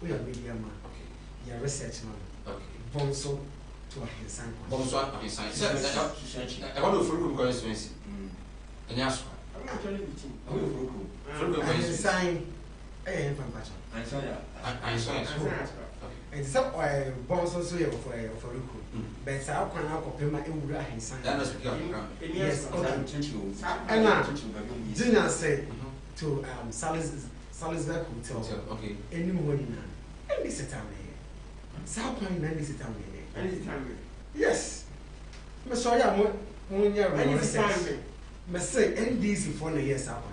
we are media man. Okay, you are research man. Okay, Bonso to a sign plan. Bonso on his sign. I want to follow constituency. And yes, I'm not telling A you. sign, a from Pacha. I'm sorry. I saw And some Bonso so for Ruku. But how can I compare my sign? that must be on Yes, And Junior said to Salisbury Hotel, okay. any morning now, and this time here. South Point, and this time here. Anytime. Yes. I'm sorry, I'm one year Anytime. Must say NDC for the year South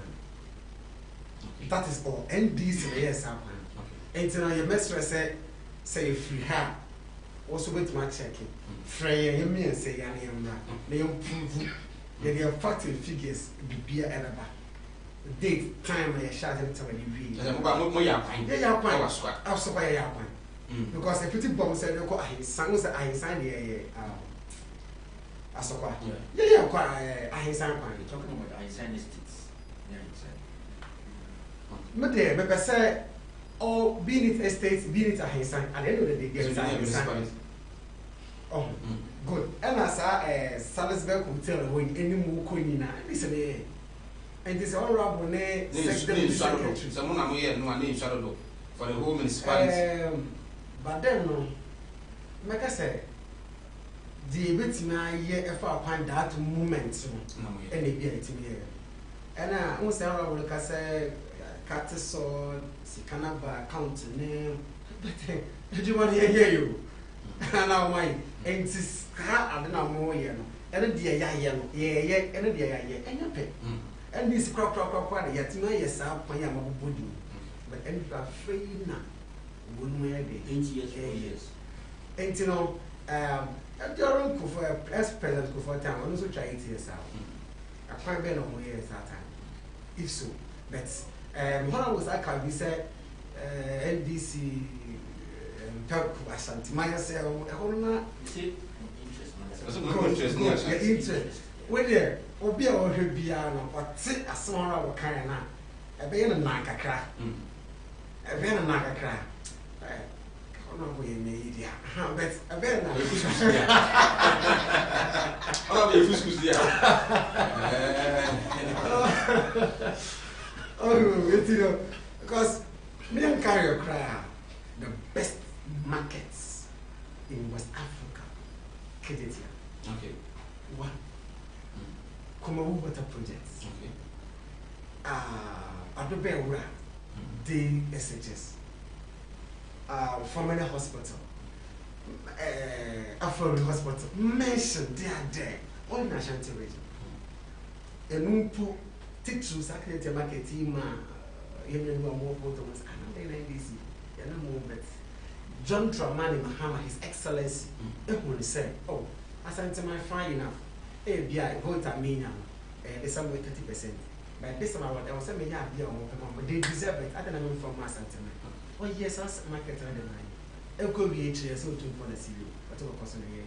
That is all. NDC the year South And now your master say free her. Also wait my checking. Frey and me and say I am not. They improve. They are factory figures be a and date time I shot him to when you read. Yeah, I'll supply your point. Because a pretty bomb said, look, I sang I signed the I supply. Yeah, quite I signed point. talking about I signed states. Yeah, But there, but I say, oh, being it estates, being it a sign, at the end of the day, there's oh, good. And as I Salisbury Hotel, when any more coin now, listen, and this honorable name, secretary. Someone I'm here, no name shadow for the whole municipality. But then, no, like I said, the bit my year if I find that moment, and it be it here. And I was honorable, like I said, Cattersaw, Sikanaba account name, but do you want to hear you? And now my and this car, I don't know more, you know, and the yellow, yeah, and the and your pay. And this crop, yet no, yes, I'll pay a body. But and you are afraid now, wouldn't we be 8 years, 4 years. And you know, at your uncle for a president for time, I also try 8 years out. I can't be no more years that time. If so, but when I was I can be said NDC Pelku Ashanti Maya say na interest when there obi a ohwe bia na ote asem ra wo kan na ebe ye na kakra ebe na kakra ona wo ye me idia but ebe na ona be fuskus dia oh you know because me don't carry a cry the best markets in West Africa Kedetia. Okay. One. Kumawu water projects. Okay. Adobeura, the SHS. Formerly hospital. Afro hospital. Mentioned there. All in Ashanti region. Enumpu Titu Secretary Market team. You know more photos. And then this. You know more but John Dramani Mahama, His Excellency, everyone said, oh, Asante my fine enough. ABI, vote at me now. They somewhere 30%. But this time I was saying, yeah, they deserve it. I don't know from Asante. Oh, yes, as market on the line. It could be HSO to for the CEO, but it will cost a year.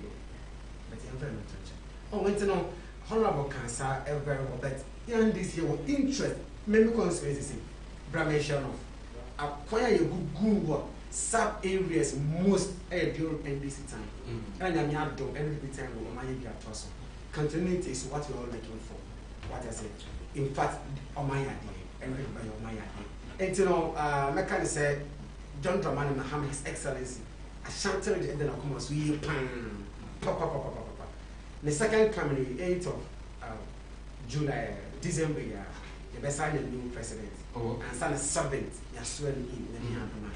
But I'm very much. Oh, want to know, honorable cancer, ever, but in this year, interest, maybe conspiracy, Bramation of acquire a good work. Sub areas most during NDC time. And I'm not doing every time we manage your toss. Continuity is what we're all looking for. What I said. In fact, on my idea, everybody on my idea. And you know, Mekani said, John Dramani Mahama, His Excellency, Ashanti and then I'll come as we pan. The second coming, 8th of July, December, the best sign a new president. And sign a 7th, you're swearing in the Myanmar.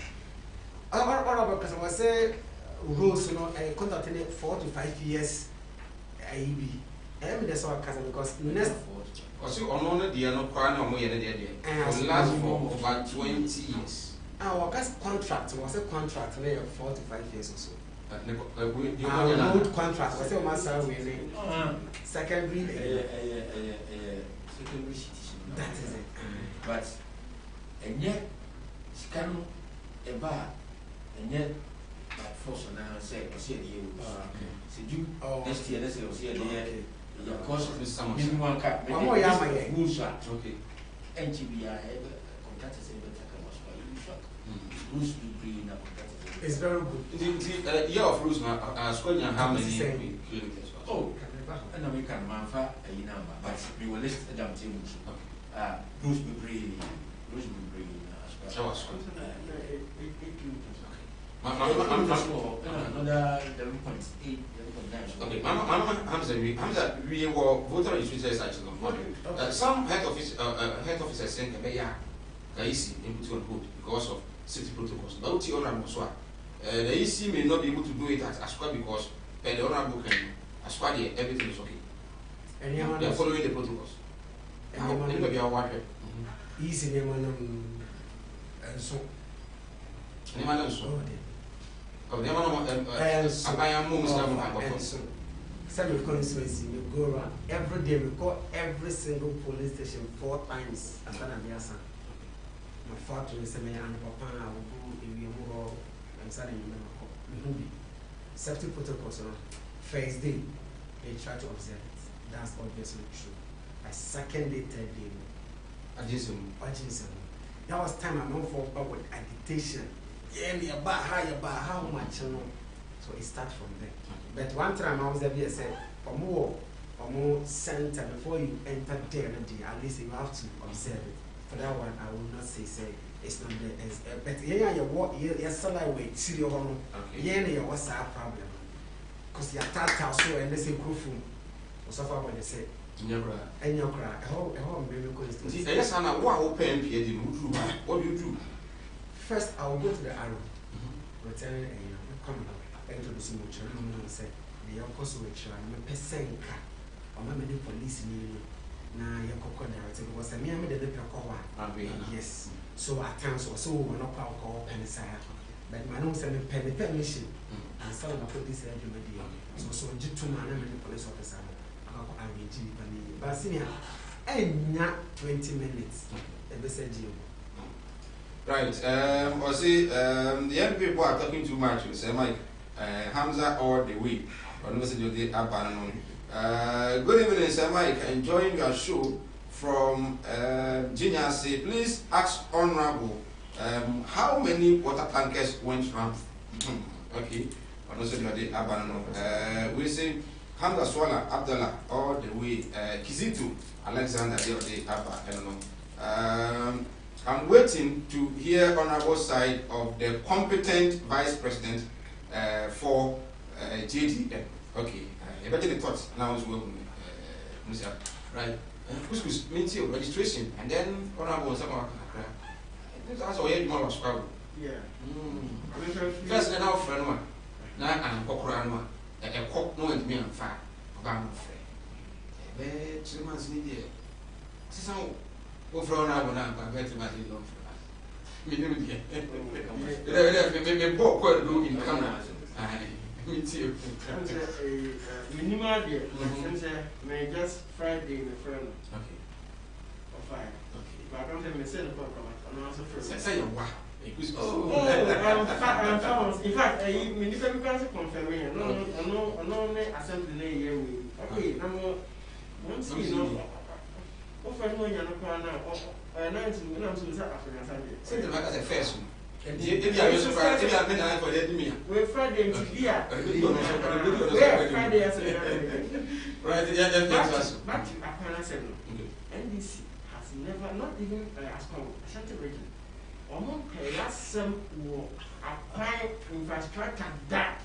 Because I was say rules, you know, I contacted 4 to 5 years. IB. I am the sort of cousin because next. Because you honor the no crown or more than the last for over 20 years. Our contract was a contract there 4 to 5 years or so. Our old contract was a master winning. Secondary. That is it. But and yet, Scano a bar. And yet, that force now say, I see you. Said you, next year, let's say, the course of the summer, one cut, more yama, who's that? Okay. And GBI, contractors, Bruce be green up. It's very good. The year of Bruce, Squadron, how many clinics? Oh, and we can manfa a number, but we will list a damn team. Bruce be green, Bruce be green. Another 11.8. Okay, Mama, we were voter registration actually. Some head officers saying the easy input on hold because of safety protocols. But the honorable the EC may not be able to do it as well because the honorable can as well everything is okay. They are following the protocols. Anybody are watching? Easy so. Some constituency we go around every day. We call every single police station 4 times. After that, my father will say, "Me and Papa will go in the world and say you safety protocols. First day, they try to observe it. That's obviously true. By second day, third day, that was time I'm known for with agitation. Yeah, how much you know? So it starts from there. But one time I was there, I said, for more center before you enter there, at least you have to observe it. For that one, I will not say it's not there. But yeah, you walk, yes, so I wait, see your home. Yeah, what's our problem? Because you're tata so and they say go from. So far when they say. And your cry, how very good. Yes, and I want open PhD. What do you do? First, I will go to the arrow, return and come into the cemetery and say, the Yokoso, which I'm a pesenka, or many police in now your crocodile was a mere middle of yes. So at times or so, we're not call Penisaya, but my own sending penny permission and some of this every so Jitu man and the police officer. I but senior, and not 20 minutes, ever said you. Right. Or see, the young people are talking too much. You say, Mike, Hamza all the way. Good evening, Sir Mike. Enjoying your show from Genius. Please ask Honorable how many water tankers went round. Okay. We say Hamza Swala Abdallah all the way. Kizito Alexander the Abba. I'm waiting to hear Honorable side of the competent Vice President for JDM. Okay. Better the thoughts now as well, right? Who's means your registration and then Honorable someone. That's all you want to Yeah. First, and our friend one. Now I'm Pocranma, a cock no and me and fat. I'm afraid. But 2 months in a year. So, over an hour now, but better my little for us. Maybe poor quite good in camera. Me too. Minimal day, may just Friday in the friend. Okay. Or 5. Okay. But I don't have a set of and also first. Say your wow. Oh, in fact, we need to confirm. No, assembly here. Okay, number once you know. Often when you're not now, 19 minutes African Sunday. Say the matter as a first one. If you are surprised, if you are been for the enemy. We're Friday to be here. We're Friday as a right, back to Akana 7. NDC has never, not even as called Ashanti region. Among players, some will acquire infrastructure that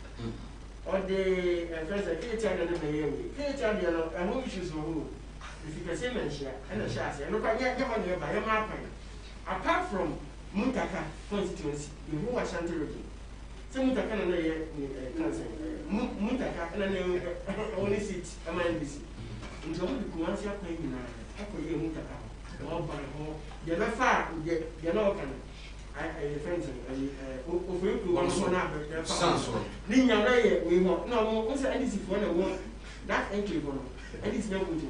or the first KTR and the mayor, KTR and home issues who, if you can say, mention and a chassis, and look at your by a map. Apart from Muntaka constituency, in who Ashanti region. Some Muntaka and Muntaka and only seat among this. Into all the Kuansia paying now, I could hear Muntaka, or by home, the other far, the other kind. I friends of you want to sounds Nina we want no one said anything for the one that entry one and it's no good.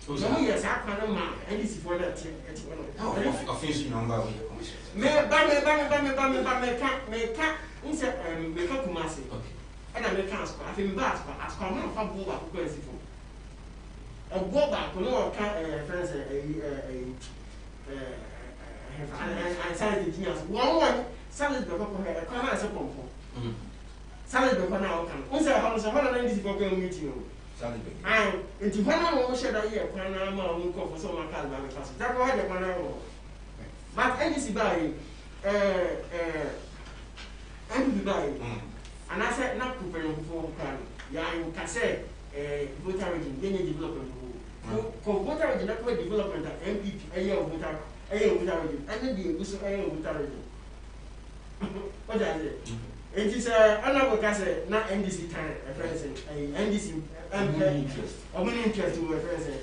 So yes, I can't mind and it's for that official number. Make up Kumasi. And I make transfer. I think that's as common for Boba who goes for a Boba, no friends and salad the genius. One salad the papa a corner as a pump. Salad the corner can. Also, how much a hundred and for going meeting. Salad. And into one hour, shed a year, corner, won't go for some of my class. That's why the corner. But any by and and I said, not preparing for Kran. Yeah, you can say voter region, then development. Voter region, development at MPP, a year of voter. And then the use of what is it? It is another case, not NDC time, a present, NDC interest, or many interest to a present,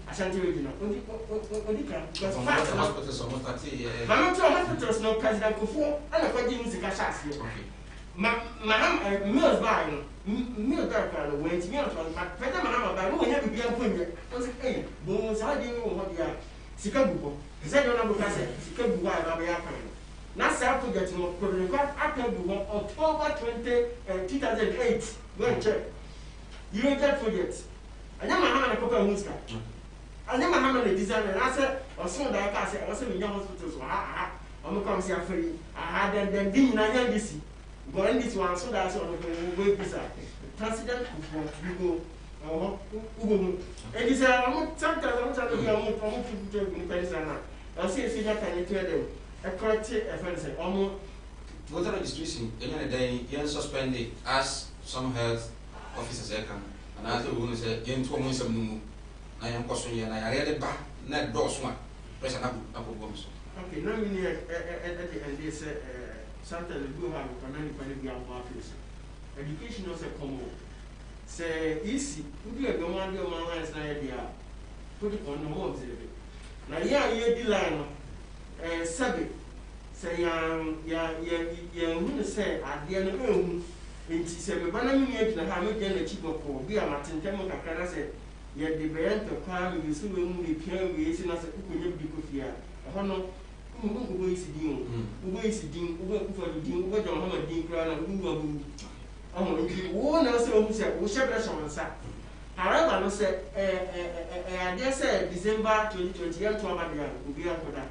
Ashanti region. Because hospitals almost 30 years. Hospitals, no president before, and a quite music as here. Madam, Mills by Mill Darker, when it's Mills, but Madam, I don't have to be a point. What's it? Hey, bones, I didn't know what you are. Sikabuko. Said you know because Sikabu Now, South to get more problem. After October 2008, go and check. You don't get projects. I never had a couple of music. I never had a designer. I said, or so that I said, I was in young hospitals. I'm a come here free. I had them being an NDC. But in this one, so that's all the way visa. President you go. And he said, sometimes I'm trying to be a I'll see if you have any to them. A corrective offense, almost voter registration, any day, you're suspended as some health officers can. And as the woman said, you're 2 months of new. I am questioning and I read it back, not those one. President Abu Bombs. Okay, no, and they said, sometimes we do have a community office. Education was a common. Say easy, we are going to my lines idea. Put it on the wall. Now, yeah, you line Sabi. Say, you say, at the end of the room, and she said, but I'm going to have a cheap of be a Martin Temple. I said, yet the band of crime, you see, when we pay, we see us a cook with you. A honor, Ugo is Dim, Ugo is Dim, Ugo for the Dim, Ugo John Dim Crown, and Ugo. One also said, we shall bless on Sat. However, no said, I dare say December 2020, and 12 will be up for that.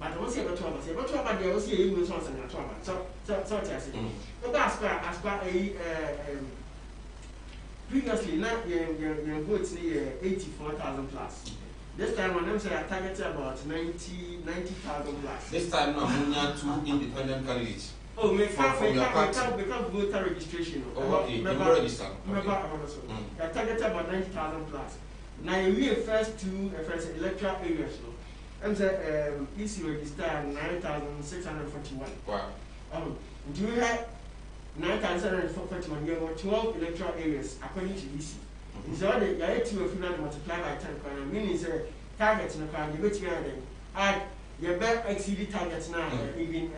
But I was able to have a 12, but there was a English once and a 12. So I said, but as far previously, not your votes near 84,000 plus. This time, when I say I targeted about 90,000 plus. This time, I'm only 2 independent candidates. Oh, make voter registration. Okay, register. I targeted about 90,000 plus. Now, we first two electoral areas. I'm saying, EC register 9,641. Wow. Do we have 9,741? You have 12 electoral areas according to EC. So you have to multiply by 10, meaning targets in the crowd, you go to add your back exceeded targets now, even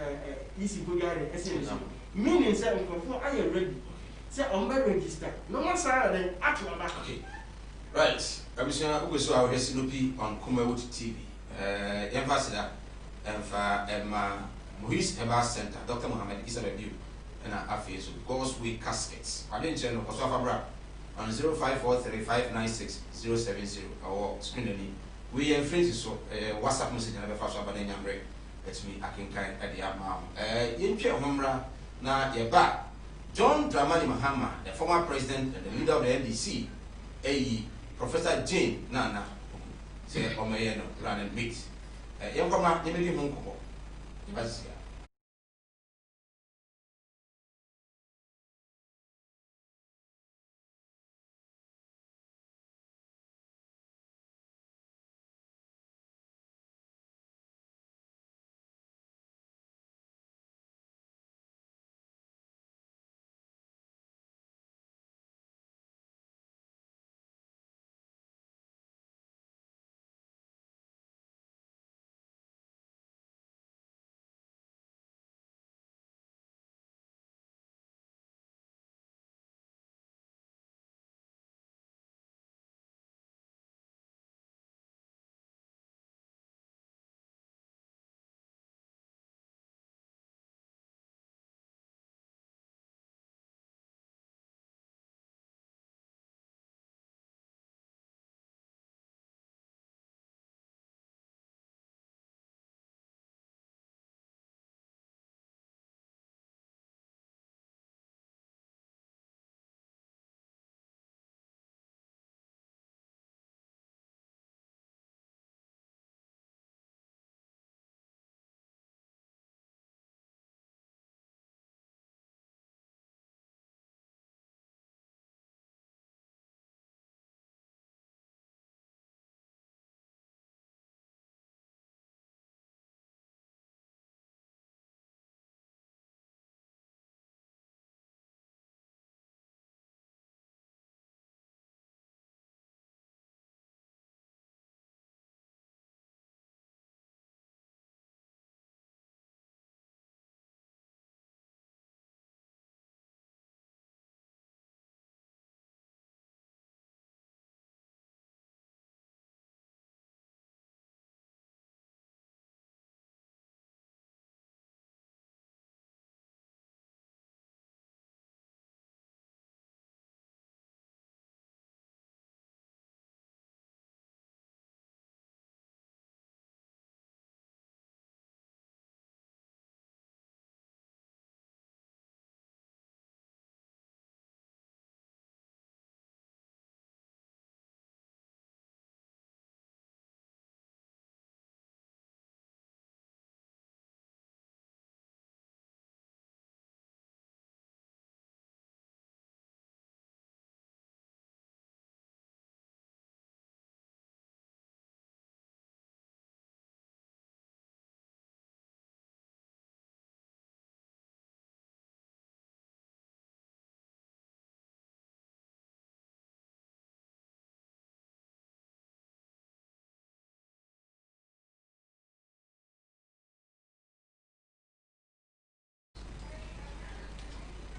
easy good essence. Meaning, sir, I am ready. Say, I'm very registered. No more than actual back. Okay. Right. I'm sure our Sinopi on Kumawood TV. Ambassador and Maurice Hebar Center, Dr. Mohammed Isabel, and our face of Causeway Caskets. I didn't tell you, on 0543596070 or screen we are friends so WhatsApp message na be fa so abana nyamre let me akinkan e dia ma yentwe homra na ye ba John Dramani Mahama, the former president and the leader of the NDC, Professor Jane Nana say omeye no run and meet yenkoma yemedi hunko yebazia.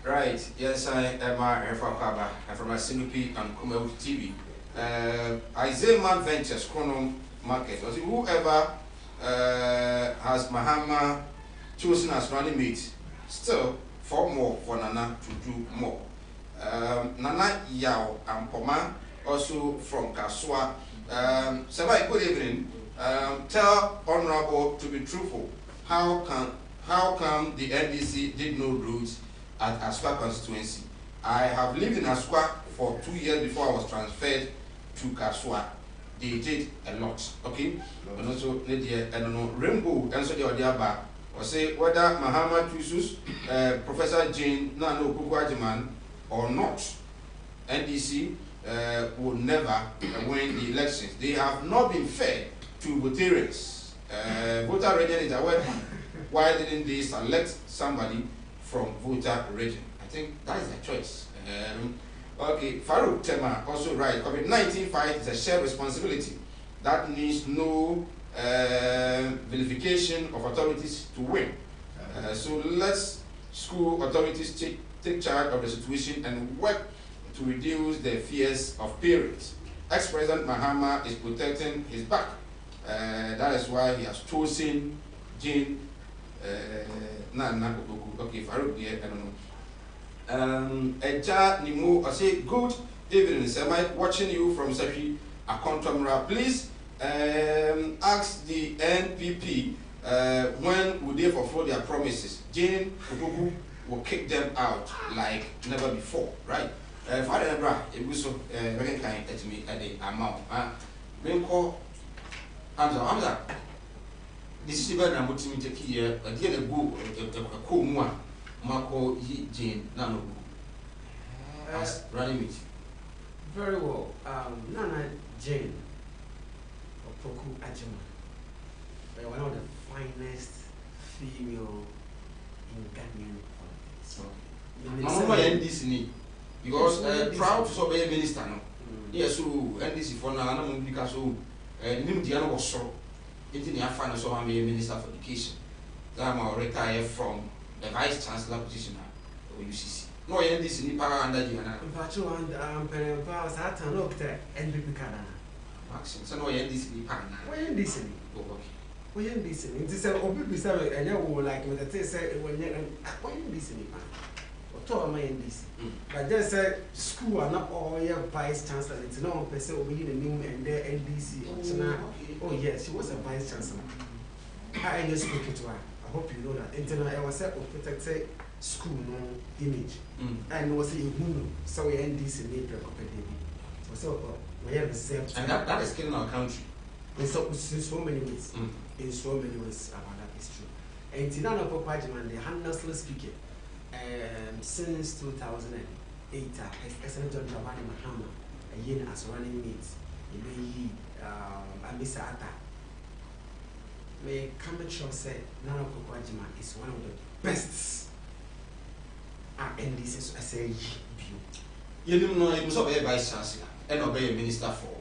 Right, yes, I am Kwaba. I'm from Sinupi and Kumawood TV. Isaiah Man Ventures, Chrono Market, was whoever has Mahama chosen as running mate. Still, 4 more for Nana to do more. Nana Yao Ampoma, also from Kaswa. Sabai, good evening. Tell Honorable to be truthful. How come the NDC did no routes at Aswa constituency? I have lived in Aswa for 2 years before I was transferred to Kaswa. They did a lot, okay? And also, Rainbow, and so the other or say whether Mahama chooses Professor Jane Nano Kukwajman or not, NDC will never win the elections. They have not been fair to Votarians. Voter region is aware. Why didn't they select somebody from voter region? I think that is their choice. Okay, Farouk Tema also right. COVID-19 fight is a shared responsibility that needs no vilification of authorities to win. So let's school authorities take charge of the situation and work to reduce the fears of parents. Ex-President Mahama is protecting his back. That is why he has chosen Jane Nana Opoku. Okay, Farouk here, I don't know. Eja Nimu, I say good evening. Am I watching you from Safi Akontomra? Please ask the NPP when would they fulfill their promises. Jane Opoku will kick them out like never before, right? Father Nebra, it was so very kind to me at the amount. Call Hamza. This is about what you take here. I did a go a cool one. Marco Jane Nano as running mate. Very well. Nana Jane Opoku Ajima, one of the finest female in Ghanaian politics. No, NDC because proud to be a minister. No, yes, so NDC for now, because so Nimdiana was so. It's in the finance so I'm a minister for education. I'm retired from the vice chancellor position at UCC. No, NDC ni power under you. Pacho and Pereira Satan looked at NPP Canada. Maxim, so no NDC ni power. Why NDC? Why NDC? It is a OPP service, and you will like when they say when you're why NDC? What told my NDC? But just say school are not all your vice chancellor. It's no person over here the name and their NDC. Oh yes, she was a vice chancellor. I just spoke to her. I hope you know that. Internal, I was set to protect school no image. And was a who so we NDC need to so we have reserved. And that is killing our country. In so many ways. In so many ways about that is true. And Tinana Popajiman, the handlessly speaker, since 2008, Excellent John Dramani Mahama, a year as running mates, Mr. Atta. May Kamacho say Nana Pokwajima is one of the best at NDC, I say, view. You don't know, you must obey vice chancellor and obey a minister for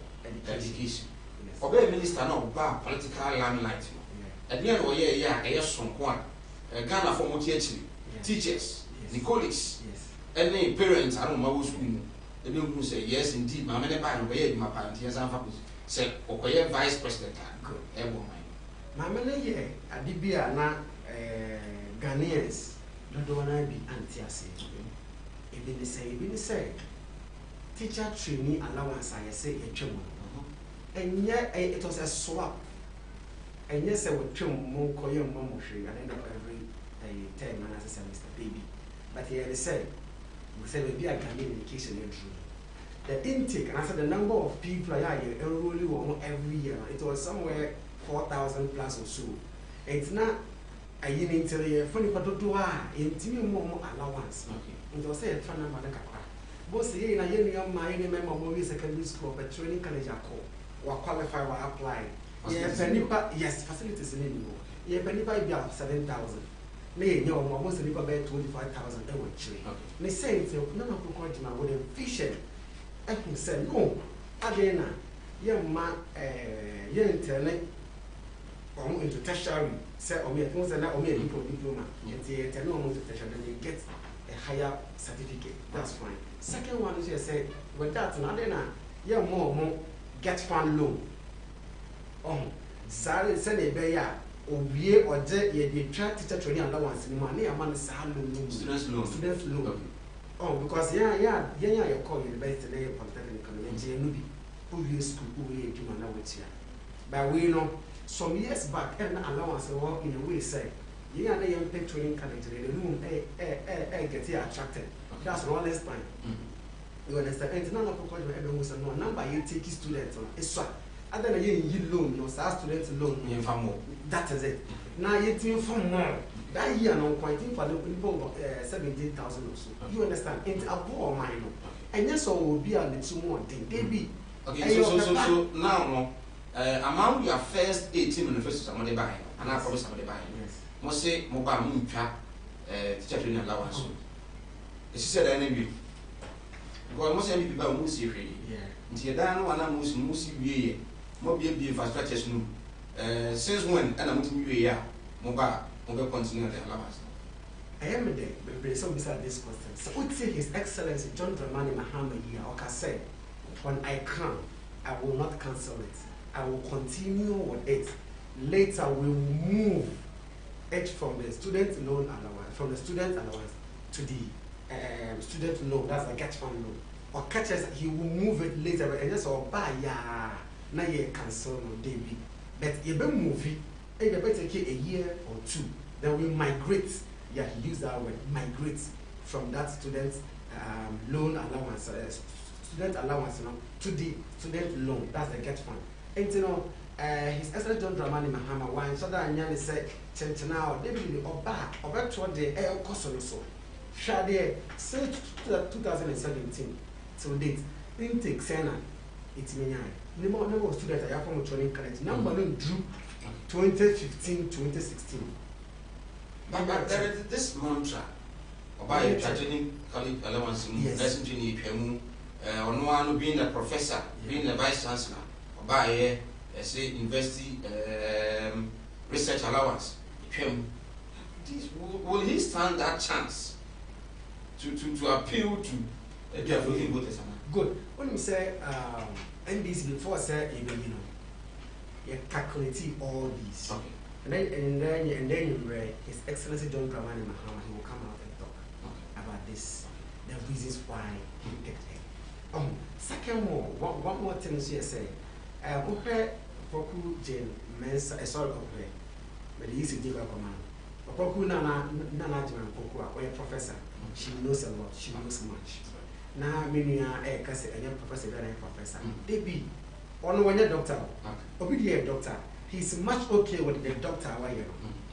education. Obey a minister, not bar political limelight. At the end of the year, yes, from one Ghana for multi teachers, the colleagues, any parents, I don't know who's the new who say, yes, indeed, my many parents, my parents, yes, I'm say, okay, vice president, everyone. My many year, I did be a Ghanaians, don't want to be anti-assay. Even say, teacher training allowance, I say, a chum. And yet, it was a swap. And yes, I would chum more coyum momoshi at the end of every 10 minutes as a Mr. Baby. But here they say, we say, will be a Ghanaian education entry. The intake, and I said the number of people I enroll every year, it was somewhere 4,000 plus or so. It's not a year until a funny patotua, intimate more allowance. It was a fun number. Both say, I hear my member of secondary school, but training college are called, or qualify or apply. Yes, facilities in anymore. Yeah, Penipa be up 7,000. Nay, no, almost a little bit 25,000 a week. They say it's none of the country with a vision. I can say, no, again, young man, young internet. Into tertiary, say, or me, things are not only a diploma, and they no more to tertiary, then they get a higher certificate. That's fine. Second one is, you say, with that, another, yeah, more get fund loan. Sorry, send a bear. Owie or the track teacher training allowance in money among Students loan. Okay. Oh, because you call university today polytechnic and who school who you do now with you. But we know some years back and allowance work in a way say you are the young pay training college the room get attracted. That's one less time. You understand? And none of the no number you take students on it's so other than you loan no students loan. That is it. Now you think for more. That year no quite for the people 17,000 or so. You understand? It's a war mine. And yes, so will be a little more thing. They be okay. So now among your first 18 manifestos somebody buying, and I promise somebody buying. Yes. Must say mobile moon trap teacher training allowance. She said enemy. Because most people are musi free. Yeah. Until then, one am musi be more be infrastructure no. Since when and I'm to be here, mobile continue the allowance. I am there, but some beside this question. So would say His Excellency John Dramani Mahama here, or say, when I come, I will not cancel it. I will continue with it. Later we will move it from the student loan allowance, to the student loan, that's the catch fund loan. Or catches, he will move it later, and just or buy ya, now you cancel no David. But you be movie, you better take a year or two, then we migrate. Yeah, he used that word, migrate from that student loan allowance, to the student loan. That's the get fund. And you know, His Excellency John Dramani Mahama, why so that Nyani said, Chenchana, David or toward the air cost also. Shade since 2017 till date, intake Sena, it's me. Number of students I have from training college. Number drew 2015, 2016. But there is this mantra about training college allowance, lesson training, or no one being a professor, being a vice chancellor, or by say university research allowance. Will he stand that chance to appeal to everything voters? Good. When you say NBC before say you calculate all these. Okay. And then you read His Excellency John Dramani Mahama, he will come out and talk about this, the reasons why he picked it. Second one more thing she say. Okay, Poku Jane Mensa sorry okay. But he used to give a command. Poku Nana Jiman Poku, or a professor. She knows a lot, she knows much. Now many are a case and a professor than a professor. They be on one doctor, obedient doctor. He's much okay with the doctor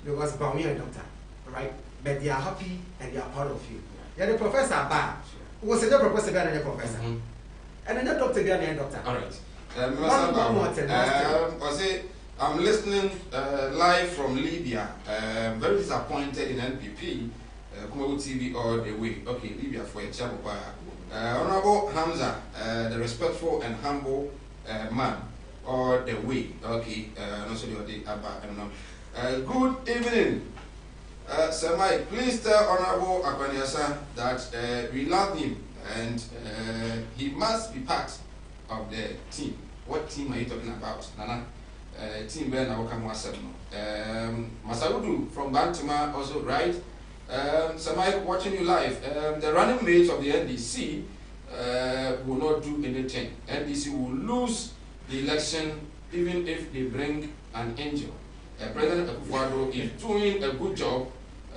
because Bami a doctor, right? But they are happy and they are proud of you. You're the professor bad. Was the professor than a professor? And then the doctor than a doctor. All right. I'm listening live from Libya. Very disappointed in NPP. Kumabu TV all the way. Okay, Libya for a chapel. Honorable Hamza, the respectful and humble man, all the way. Okay, good evening. Sir Mike, please tell Honorable Akwanyasa that we love him and he must be part of the team. What team are you talking about, Nana? Team Ben Masaudu from Bantama also right. Sir Mike, watching you live. The running mates of the NDC will not do anything. NDC will lose the election even if they bring an angel. President Akufo-Addo is doing a good job.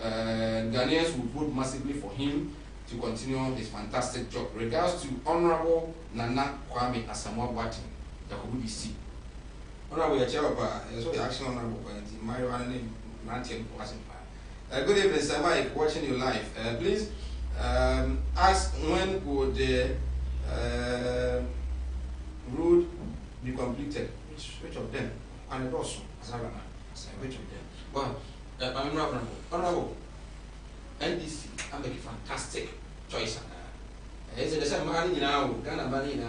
Ghanaians will vote massively for him to continue his fantastic job. Regards to Honorable Nana Kwame Asamoah-Boateng, the ODC. Honorable Yachawa, so the action Honorable my name Nantian Kwasim. Good evening, Sir Mike, watching you live. Please ask when would the road be completed? Which of them? And also, which of them? Well, Honorable NDC, I make a fantastic choice. It's the same money now, Ghana Bani,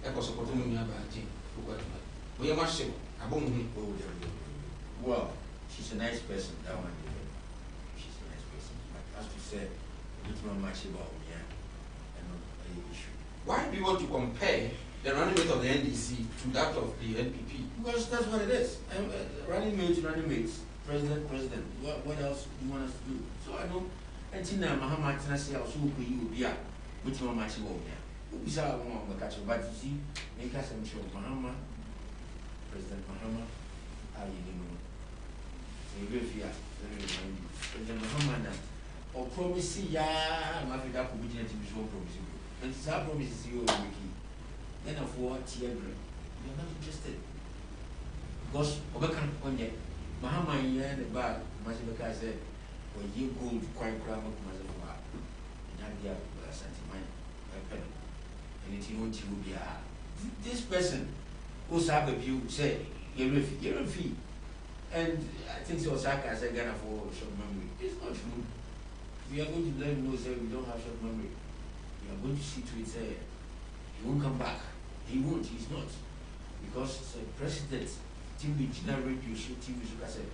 Echo supporting me about it. We are much well, she's a nice person, that one. She's a nice person. But as you said, it's not much about me and not any issue. Why do you want to compare the running mate of the NDC to that of the NPP. Because that's what it is. Running mate, president. What else do you want us to do? So I know, and Tina Muhammad Tanasi also you be a which one might go there. We saw one of the catcher, but you see, make us some show Muhammad, President Muhammad, how you know. So you will fear, President Muhammad, or promise ya, Mafia could be to be so promising. And it's our promises you are making. Then of what you're not interested. Because Obekan Onye, Mahama and the bag, Mazabaka said, when you go to quite crab of Mazabaka, Nadia Santimai, and it won't you be this person who saw the view say, you're a fee. And I think so, Osaka as a Ghana for short memory. It's not true. We are going to let him know, say, we don't have short memory. We are going to see to it, say, he won't come back. He won't, he's not. Because the president, TV radio show, TV show, I said,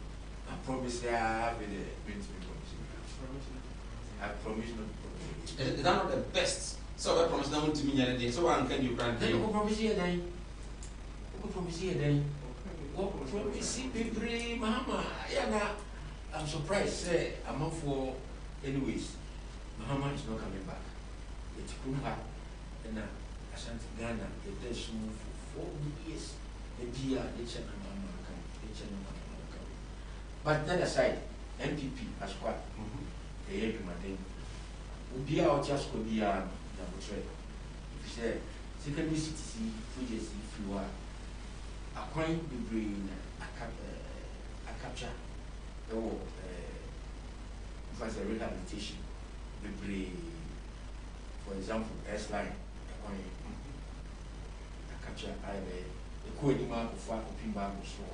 I promise I have a I promise not to promise. Is that not the best? So I promise not to me, so I can you grant then you promise here, then. You promise here, then. What promise, people, Mahama, I'm surprised, say, I'm up for, anyways, Mahama is not coming back. It's Kumha, and Ashanti Ghana, the day smooth for 4 years. The dear, the channel, but then aside, NPP as well. The Epimatin will be our just could be a double trade. If you say, secondary citizen, Fuji's if you are acquiring the brain, a capture, or a rehabilitation, the brain, for example, S-line, acquiring a capture either. The co-edima of Fat Pimba was so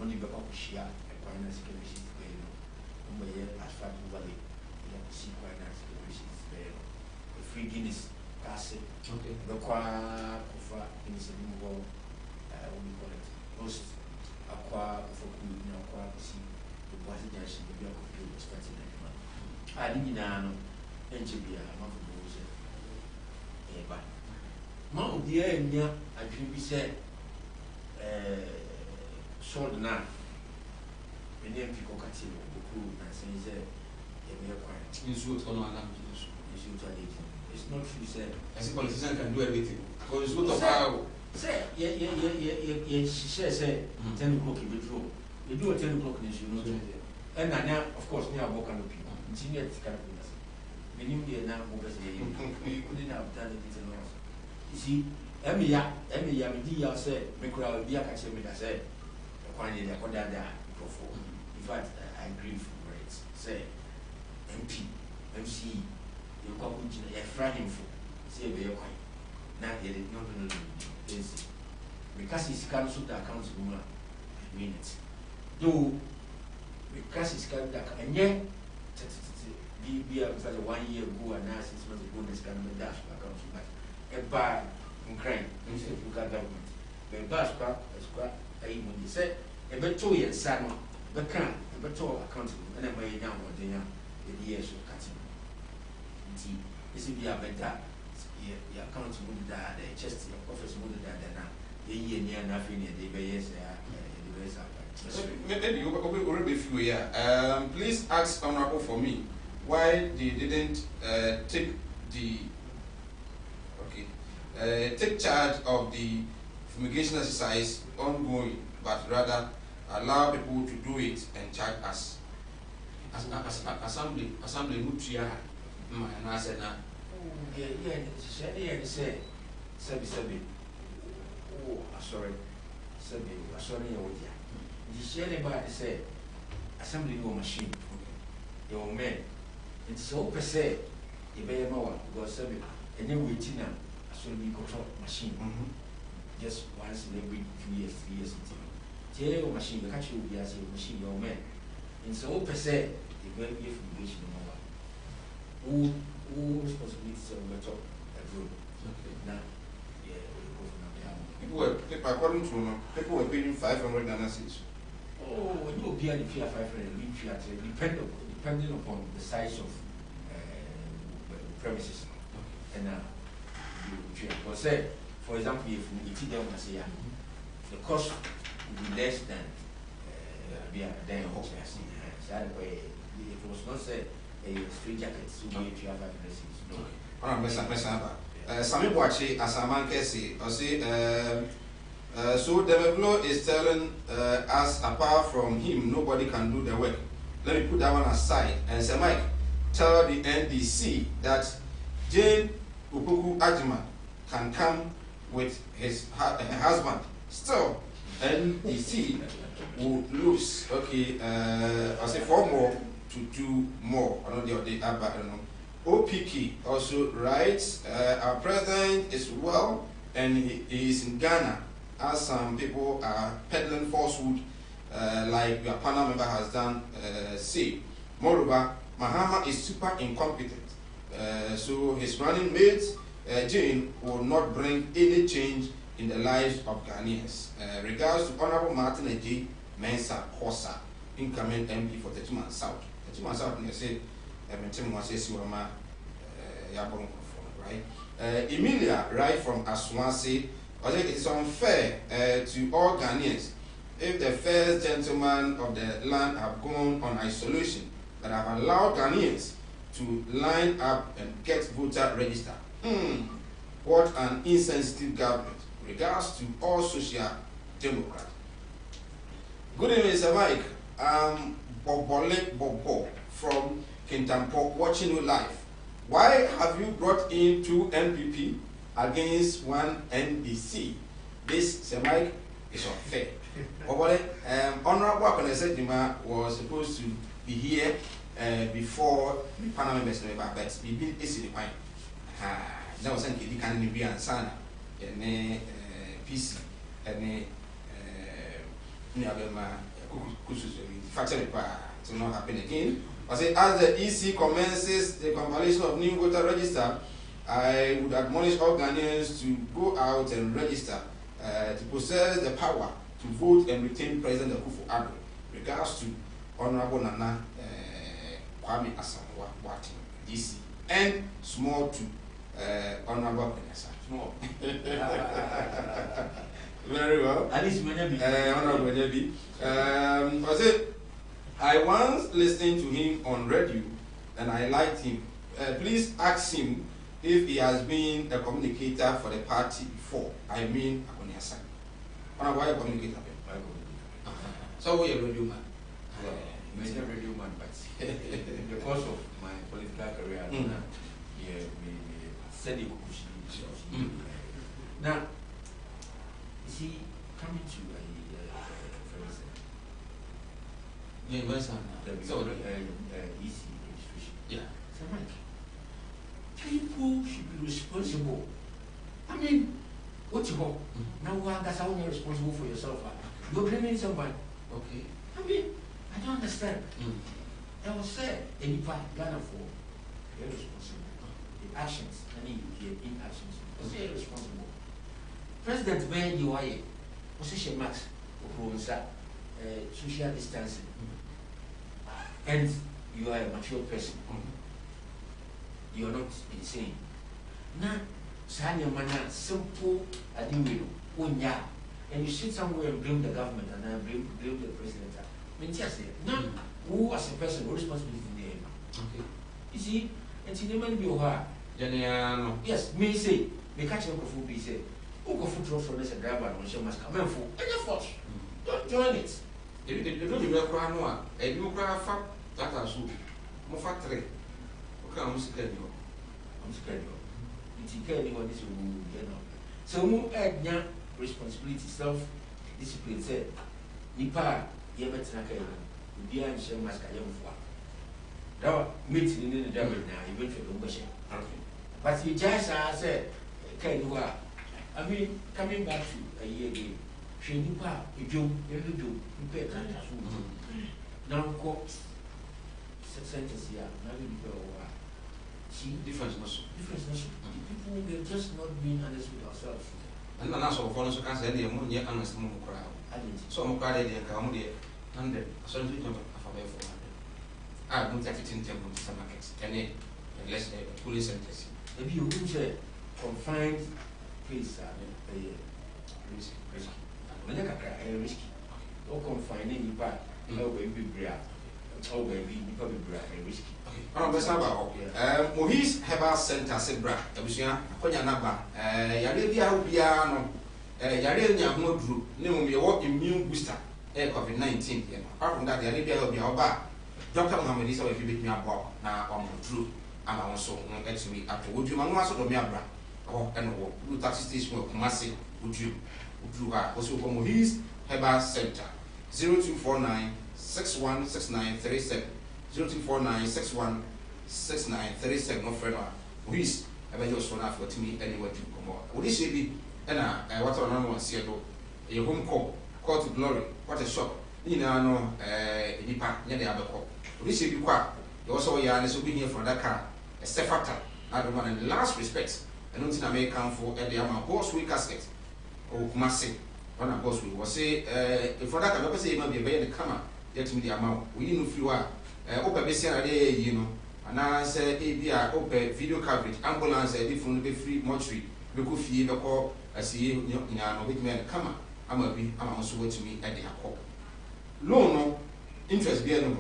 only the Papushia, a finance commission, as far as Valley, see finance commission, the free Guinness, Castle, the Qua Kufa in the Simo, what we call it, most aqua for good, no qua see the Brazilian, the Bill of Pure, starting next month. I didn't know, and to be a month of those. But Mount the air, I should be said. Sold now. Many people can see and say, it's not true, sir. As a politician can do everything. Because it's good of how. Say, she says, 10 o'clock in the room. We do at 10 o'clock in the room. And now, of course, near Bokan of people. Senior characters. Many now, we couldn't have done it else. You see. Emmy, I said, make crowd be a catcher with I said, acquiring the Kodada before. In fact, I agree for it. Say, MP, MC, you come to a Friday for, say, be a coin. Not yet, no, it's because it's cancelled the accounts woman, I mean it. Though, because it's cancelled and yet, be a 1 year ago and now 6 months ago, this kind of dash accounts, but a buy. In crime, instead of government. The bus park is quite a when you said a better year, son, but can't, a better accountable, and I may now what they are the years of cutting. This will be a better accountable that the chest of office would that now. The year near nothing, the bayers maybe you will be few here. Please ask Honorable for me why they didn't take the take charge of the fumigation exercise ongoing, but rather allow people to do it and charge us. Assembly Nutria, and I said, yeah, say, Sabi, oh, sorry, Sabi, sorry, the sharing by say, assembly no machine, your man, it's so per se, you bear more, because Sabi, and then waiting now. So we control machine just once in every 2 years, 3 years. Tell machine, the country will be as a machine, your man. And so, per se, the very information who responsibilities of the top room. Now, according to people were paying 500 Ghana cedis. Oh, when you appear the fear 500, depending upon the size of the premises. And because say for example, if we eat them as a the cost will be less than home. It was not said a free jacket, so we have no. Sami Boachi Asaman Kesi, I say, so Demeglo is telling us apart from him, nobody can do the work. Let me put that one aside and say, Mike, tell the NDC that Jane Upuku Ajima can come with his husband. Still, NDC will lose. Okay, I say 4 more to do more. I don't know. OPK also writes, our president is well and he is in Ghana, as some people are peddling falsehood like your panel member has done say. Moreover, Mahama is super incompetent, so his running mate, Jane, will not bring any change in the lives of Ghanaians. Regards to Honorable Martin Eji Mensah Kosa, incoming MP for Techiman South. Techiman South, they say, right? Emilia, right from Aswansi, I think it is unfair to all Ghanaians if the first gentleman of the land have gone on isolation that have allowed Ghanaians to line up and get voter register. What an insensitive government. Regards to all social democrats. Good evening, Mr. Mike. Bobole Bobo from Kintampo watching you live. Why have you brought in 2 NPP against 1 NDC? This, Sir Mike, is unfair. Honorable Akonesedima was supposed to be here before the panel members, but we did this in the point. That was saying he can't be ansana, and PC, and to not happen again. I say, as the EC commences the compilation of new voter register, I would admonish all Ghanaians to go out and register to possess the power to vote and retain President Akufo-Addo. Regards to Honorable Nana Kwame Asamoah Boateng, DC, and small to Honorable Vanessa. Small. Very well. At least maybe. Honorable Debbie. I said, I once listened to him on radio and I liked him. Please ask him if he has been a communicator for the party before. I mean, Akoniasan. Honorable, why a communicator? So we are a radio man. I'm a radio man, but in the course of my political career, we said now, you see, coming to EC registration. Yeah. So, Mike, people should be responsible. I mean, what you hope? Now, that's how you're responsible for yourself. You're blaming somebody. Okay. I mean, I don't understand. I was said, anybody Ghana for you're responsible. The actions, and the inactions. You're responsible. President Ben Yoye, position max, social distancing, and you are a mature person. You are not insane. Now, Sanya Mana, simple, unya, and you sit somewhere and blame the government and then blame the president. I mean, just now, who as a person, who responsible for the aim? Okay. You see, and she never be her. Yes, me say, me catch up with be say, who go foot from this driver and she must come in for any force. Don't join it. If you don't do cry no, and you cry fat, that are so. More factory. Okay, I'm scared. I'm scared. It's anyone this will get up. So, who add your responsibility, self discipline, said, Nipa, Yemetanaka, Udia and Shem Mascayam for. Now, meeting in the devil now, you went for the question. But you just said, I mean, coming back to a year ago, she knew if you pay attention. Now, court sentence here, now you see Difference. people, they're just not being honest with ourselves. And then also, for us, can say, the moon, yet, and the moon crowd. So, I'm crowded and come here, 100, so you don't have a 400. I don't have it in terms of some markets, and less police sentence. Maybe you wouldn't say confined face risky. Many risky. No confining you back. No baby bra. Oh baby, because bra risky. Mohis Herbal Center said bra. Ebusia akonya naba. Yare bia obia no. Yare nya ho duru. Ne mo me wo immune booster. COVID-19 here. Apart from that, yare bia obia oba. Dr. Muhammad Isa we fi bit me abo na o mo duru. Ama won so no etimi ato wodu ma no aso do me abra. Oh, and wo taxi station wo Kumasi wodu. Wodu ha. Also ko Mohis Herbal Center 0249 616937 0249616937 no friend who is ebe just for that for me anywhere to come on. Would this be what on one see do a home call to glory, what a shock. You know nipa nya dey abeko. Would this be kwa you also ya so be here for that car a step factor na the one in last respect and until American for the amount boss we casket or Kumasi on a boss we was say for that can say maybe be the camera yet me the amount we no flew open besi ade yi no ana say e bia open video coverage ambulance dey phone be free mortuary be ko fie be ko asiye nya no be me kama ama bi ama so watimi e dey akọ loan no interest be no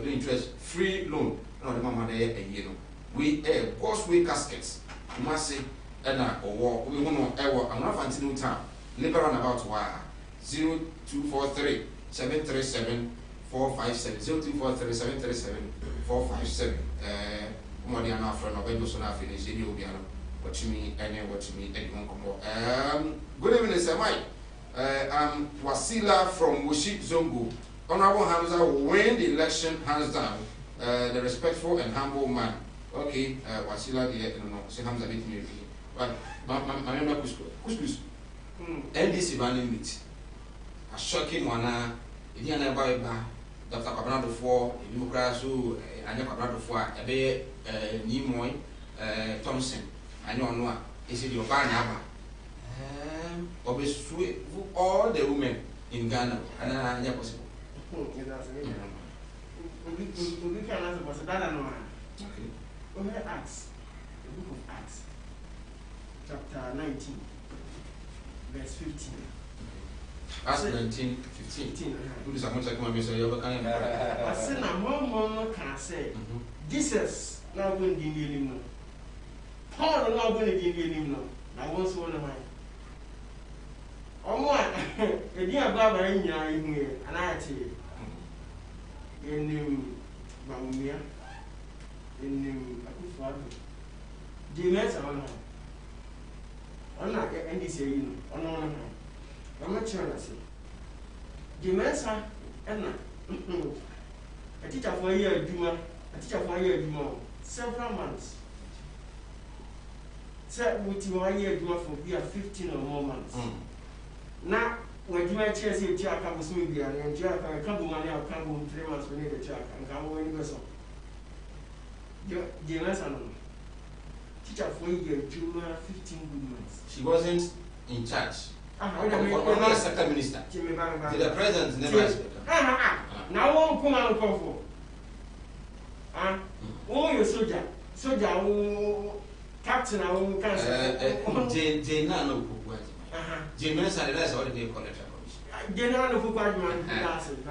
interest free loan no the mama dey e yi no we Gospel Caskets Kumasi na owo we no ewo Anafantino town liberal about 0243 737 457 0243 737 457 umodi ana afro no bendo so na finish ni obi ano watch me anyone come good evening sir Mike I'm Wasila from Wushi Zongo. Honorable Hamza will win the election hands down, the respectful and humble man. Okay, Wasila no say Hamza let me but my member kuskus NDC running meet a shocking one if you never buy Dr. Cabrado for you crash who and Cabrado for a bay Nimoy Thompson and you know is it your banner obviously all the women in Ghana and possible. We can answer for that no. Okay. We have Acts, the book of Acts, chapter 19, verse 15. Acts 19:15. Who is a much like my say over can I said na mom can say Jesus now going to give him. Paul now going to give him no. Na once one of mine. Omo a edi agba ba nya ihu anati enim bawumia enim akufuado James ona NDC yi no ona mama chira say James na a teacher for year aduma several months say with 1 year aduma for be 15 or more months. Na when you might chase a check, I was with you and Jack, I come money, I'll come 3 months when you get check and come when you go so. James, teacher for you, 15 good months. She wasn't in charge. I'm a sector minister. The president never spoke. Now won't come out for. Oh, you're soldier, captain, I won't cancel. Jane, no. James and the rest of the day collect a General of man, that's it.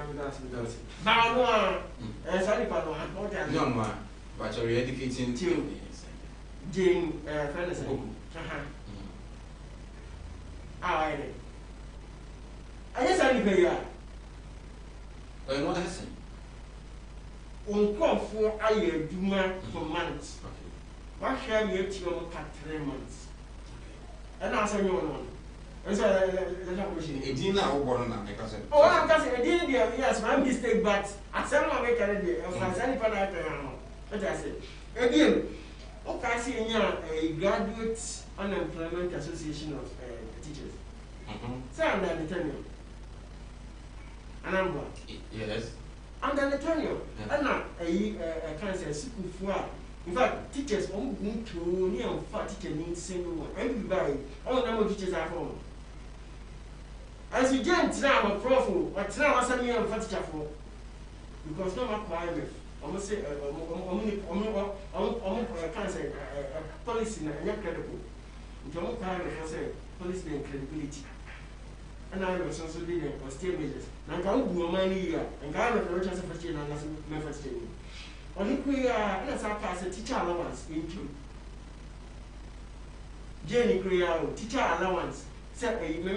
Banoa, as I don't no man, but you're educating to Jane Fennison. I guess I pay ya. Well, what has On call for a year, for months. What shall we have to 3 months? And I say, no. It's a dinner or one because oh, I'm saying, yes, my mistake, but at some moment, I did what I said. Again, okay, I see a graduate unemployment association of teachers. So I'm the tenure. And I'm what? Yes. I'm the tenure. And not a cancer school for. In fact, teachers need to near teacher needs single one. Everybody, all number teachers are home. As you get now, I'm a prof, but now I'm a teacher for because no matter why, almost say, cancer policy, and you're credible. Don't cry for say police and credibility. And I was also did it for state measures. Now can't do money here and kind of the chance of first year and that's my first year. Only queer let's have pass a teacher allowance into Jenny Korea teacher allowance. Say I'm a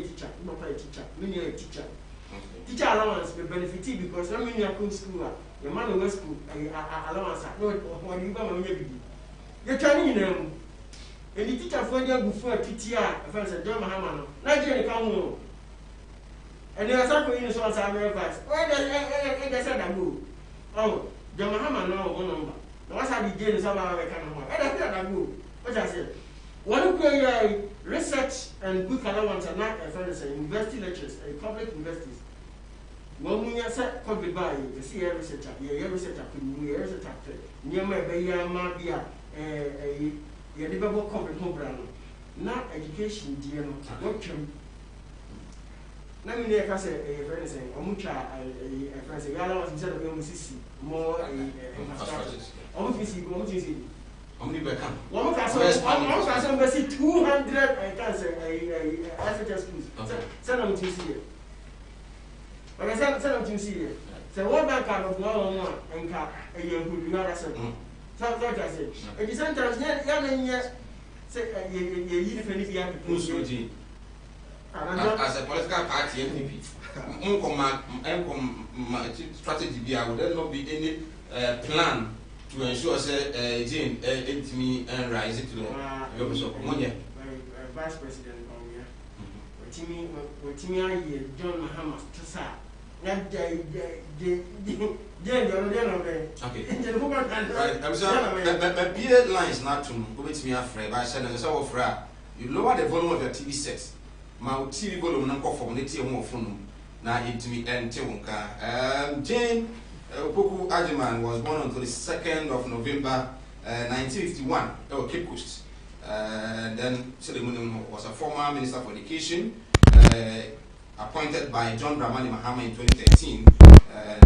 teacher, not a teacher, meaning a teacher. Teacher allowance will benefit because I'm in your school. Your man in school allowance. No, what you got maybe. You're trying them. And the teacher for you before TTR, if I said John Mahamano, Nigerian come home. And there are some in so as I advice. Why does that go? Oh, John Mahamano, one number. Now, what's how the jail is about I can't know. And I said that go. What I said. One who research and book allowance are not a university lectures, a public universities. When we are set COVID by you see a researcher, a researcher, a researcher, near my baby, Mabia, a development COVID program. Not education, dear, not true. Let me never say a friend saying, Omucha, a friend saying, allowance instead of MCC, more almost How many back come? One person will see 200 I can say African schools. Send them to see it. But I send them to see it. So one back of one and car a year who do not accept. So I said, if you sometimes yet say you defend the as a political party NPP, strategy would there not be any plan to ensure say Jane me and rise to the Vice President with me John Mahama to say okay. Beard lines not to which me afraid by sending so of you lower the volume of your TV sets. My TV volume number from the TV phone now it me and Tewonka. Jane Opoku Ajiman was born on the 2nd of November 1951 at Cape Coast. Then Ceremony was a former Minister for Education, appointed by John Dramani Mahama in 2013.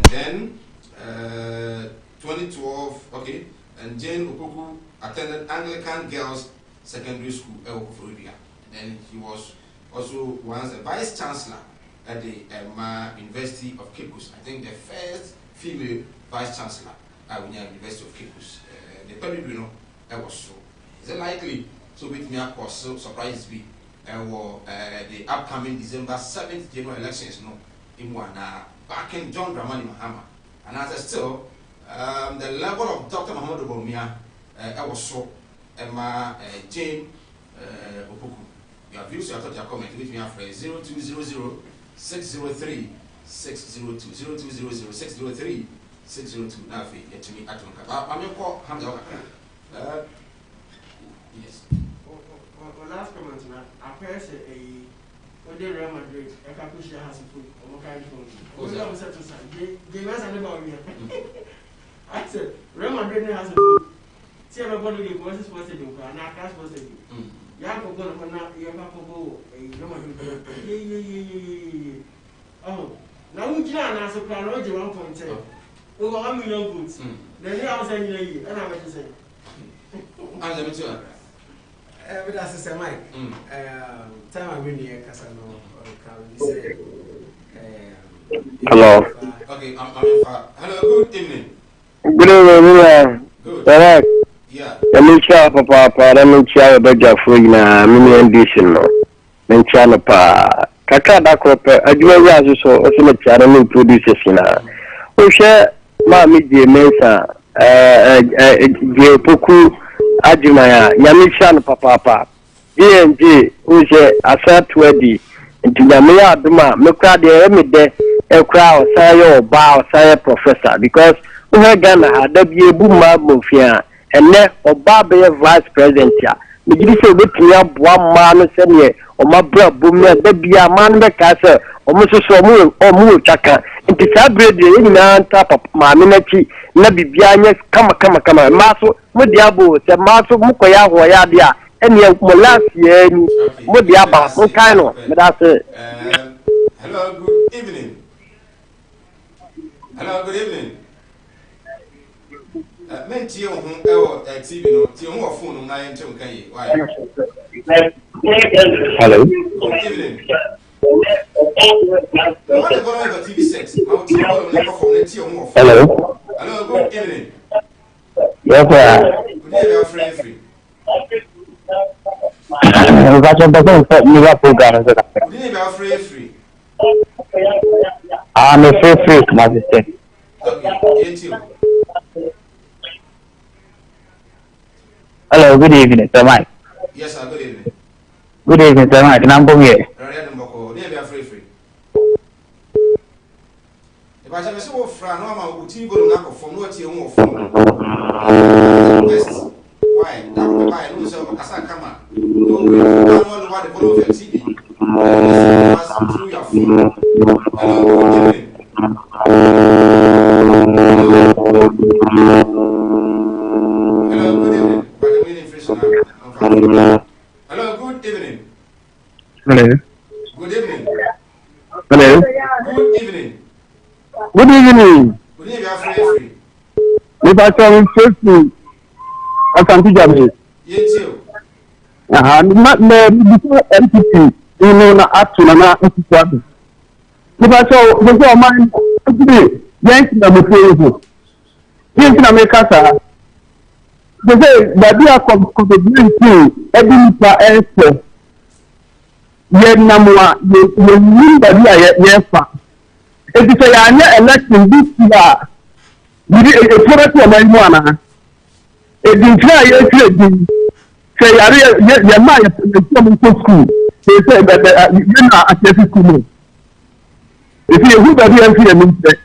Then 2012, okay, and Jane Opoku attended Anglican Girls Secondary School, Florida. Then he was also once a Vice Chancellor at the University of Cape Coast. I think the first female Vice Chancellor at the University of Cape Coast. The pedigree, was so. Is it likely? So with me, of course, so surprise me. The upcoming December 7th general elections, in one back in John Dramani Mahama. And as I still, the level of Dr. Muhammadu Bawumia, was so. Jane Opoku. Your views, your thoughts, your comment with me after 0200 603 602 0200 603 602. Now, yet to me at I'm your call, yes. Last comment, I press a Real Madrid, a Capuccia has a food, or what kind of food. I was set to say, they was about me. I said, Real Madrid has a food. See, everybody was supposed to do, and I can't supposed to do. Yanko going to not your papa go, a Real Madrid. Oh, now we can't answer chronology 1.10. Over 1 million goods. Then I was saying, and I was to say, I'm the mature. But that's the Mike. Time I win here, Casano, or hello. Okay, hello, good evening. Good evening. Good. Yeah. Let me chat, Papa. Let me chat about your free na mini ambition. Let me chat about Kaka da crop. I do a razor so also let chat and produces na. We share my media mensa. Opoku Ajimaya. Yamishan Papa. DNG. We share asat wedi. Into Yamia Duma. Mekra de emide. A crowd say or bow say professor because we have Ghana had be a boom mafia. And then Obaba vice president ya. Me give say we have one man say o ma bra boom na da bia man be ka say o mo so o mu chaka. Nti sa bread e nyina anta papa ma me na chi na bibia anya kama maso mo diabo se maso mo koya ho ya dia ene mo last year ni mo diaba mo kan no me da say hello, good evening. Hello, good evening. Menti on TV no, ti on phone na yen tem kan yi. Why? Hello. Good evening. What is going on with TV set? How to on Hello. Hello, good evening. Yes, sir. Good evening, free. That's what the program. Good evening, free. I'm a free, my sister. Okay, Hello, good evening, sir Mike. yes, sir, good evening. Good evening, sir Mike. I'm from here. Free. If I say so fra no ma uti go na ko from no tie ho from. West. Why? That we buy no so kasa kama. No we don't know what the follow of TV. Pass through your phone. Hello, good evening. Hello, good evening. Hello. Good evening. Hello. Good evening. Good evening. Good evening, free. If I come safety, I can teach you. Yes, you. Before MPP, you know, na action na MPP. If I saw before mine, today, yes, na before. Yes, na make us. They say that they are contributing every per ye namwa ye mean that we are ye fa. If you say I election this year, we did a product of my one. If you try ye say ye my school, they say that you know at the school. If you who that you see a minister.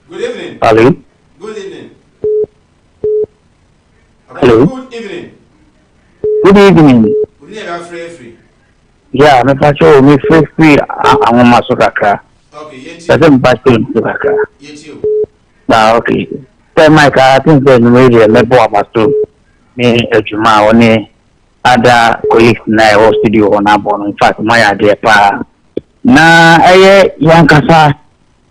Good evening. Hello. Good evening. Hello. Good evening. Good evening. Good evening, free. Yeah, me pacho me free awon masokaka. Okay, yet That's a pastor masokaka. you. Na okay. Tell my car things that you made me bo pastor. Me ejuma oni ada colleagues na e studio on abon. In fact, my idea pa na eye yankasa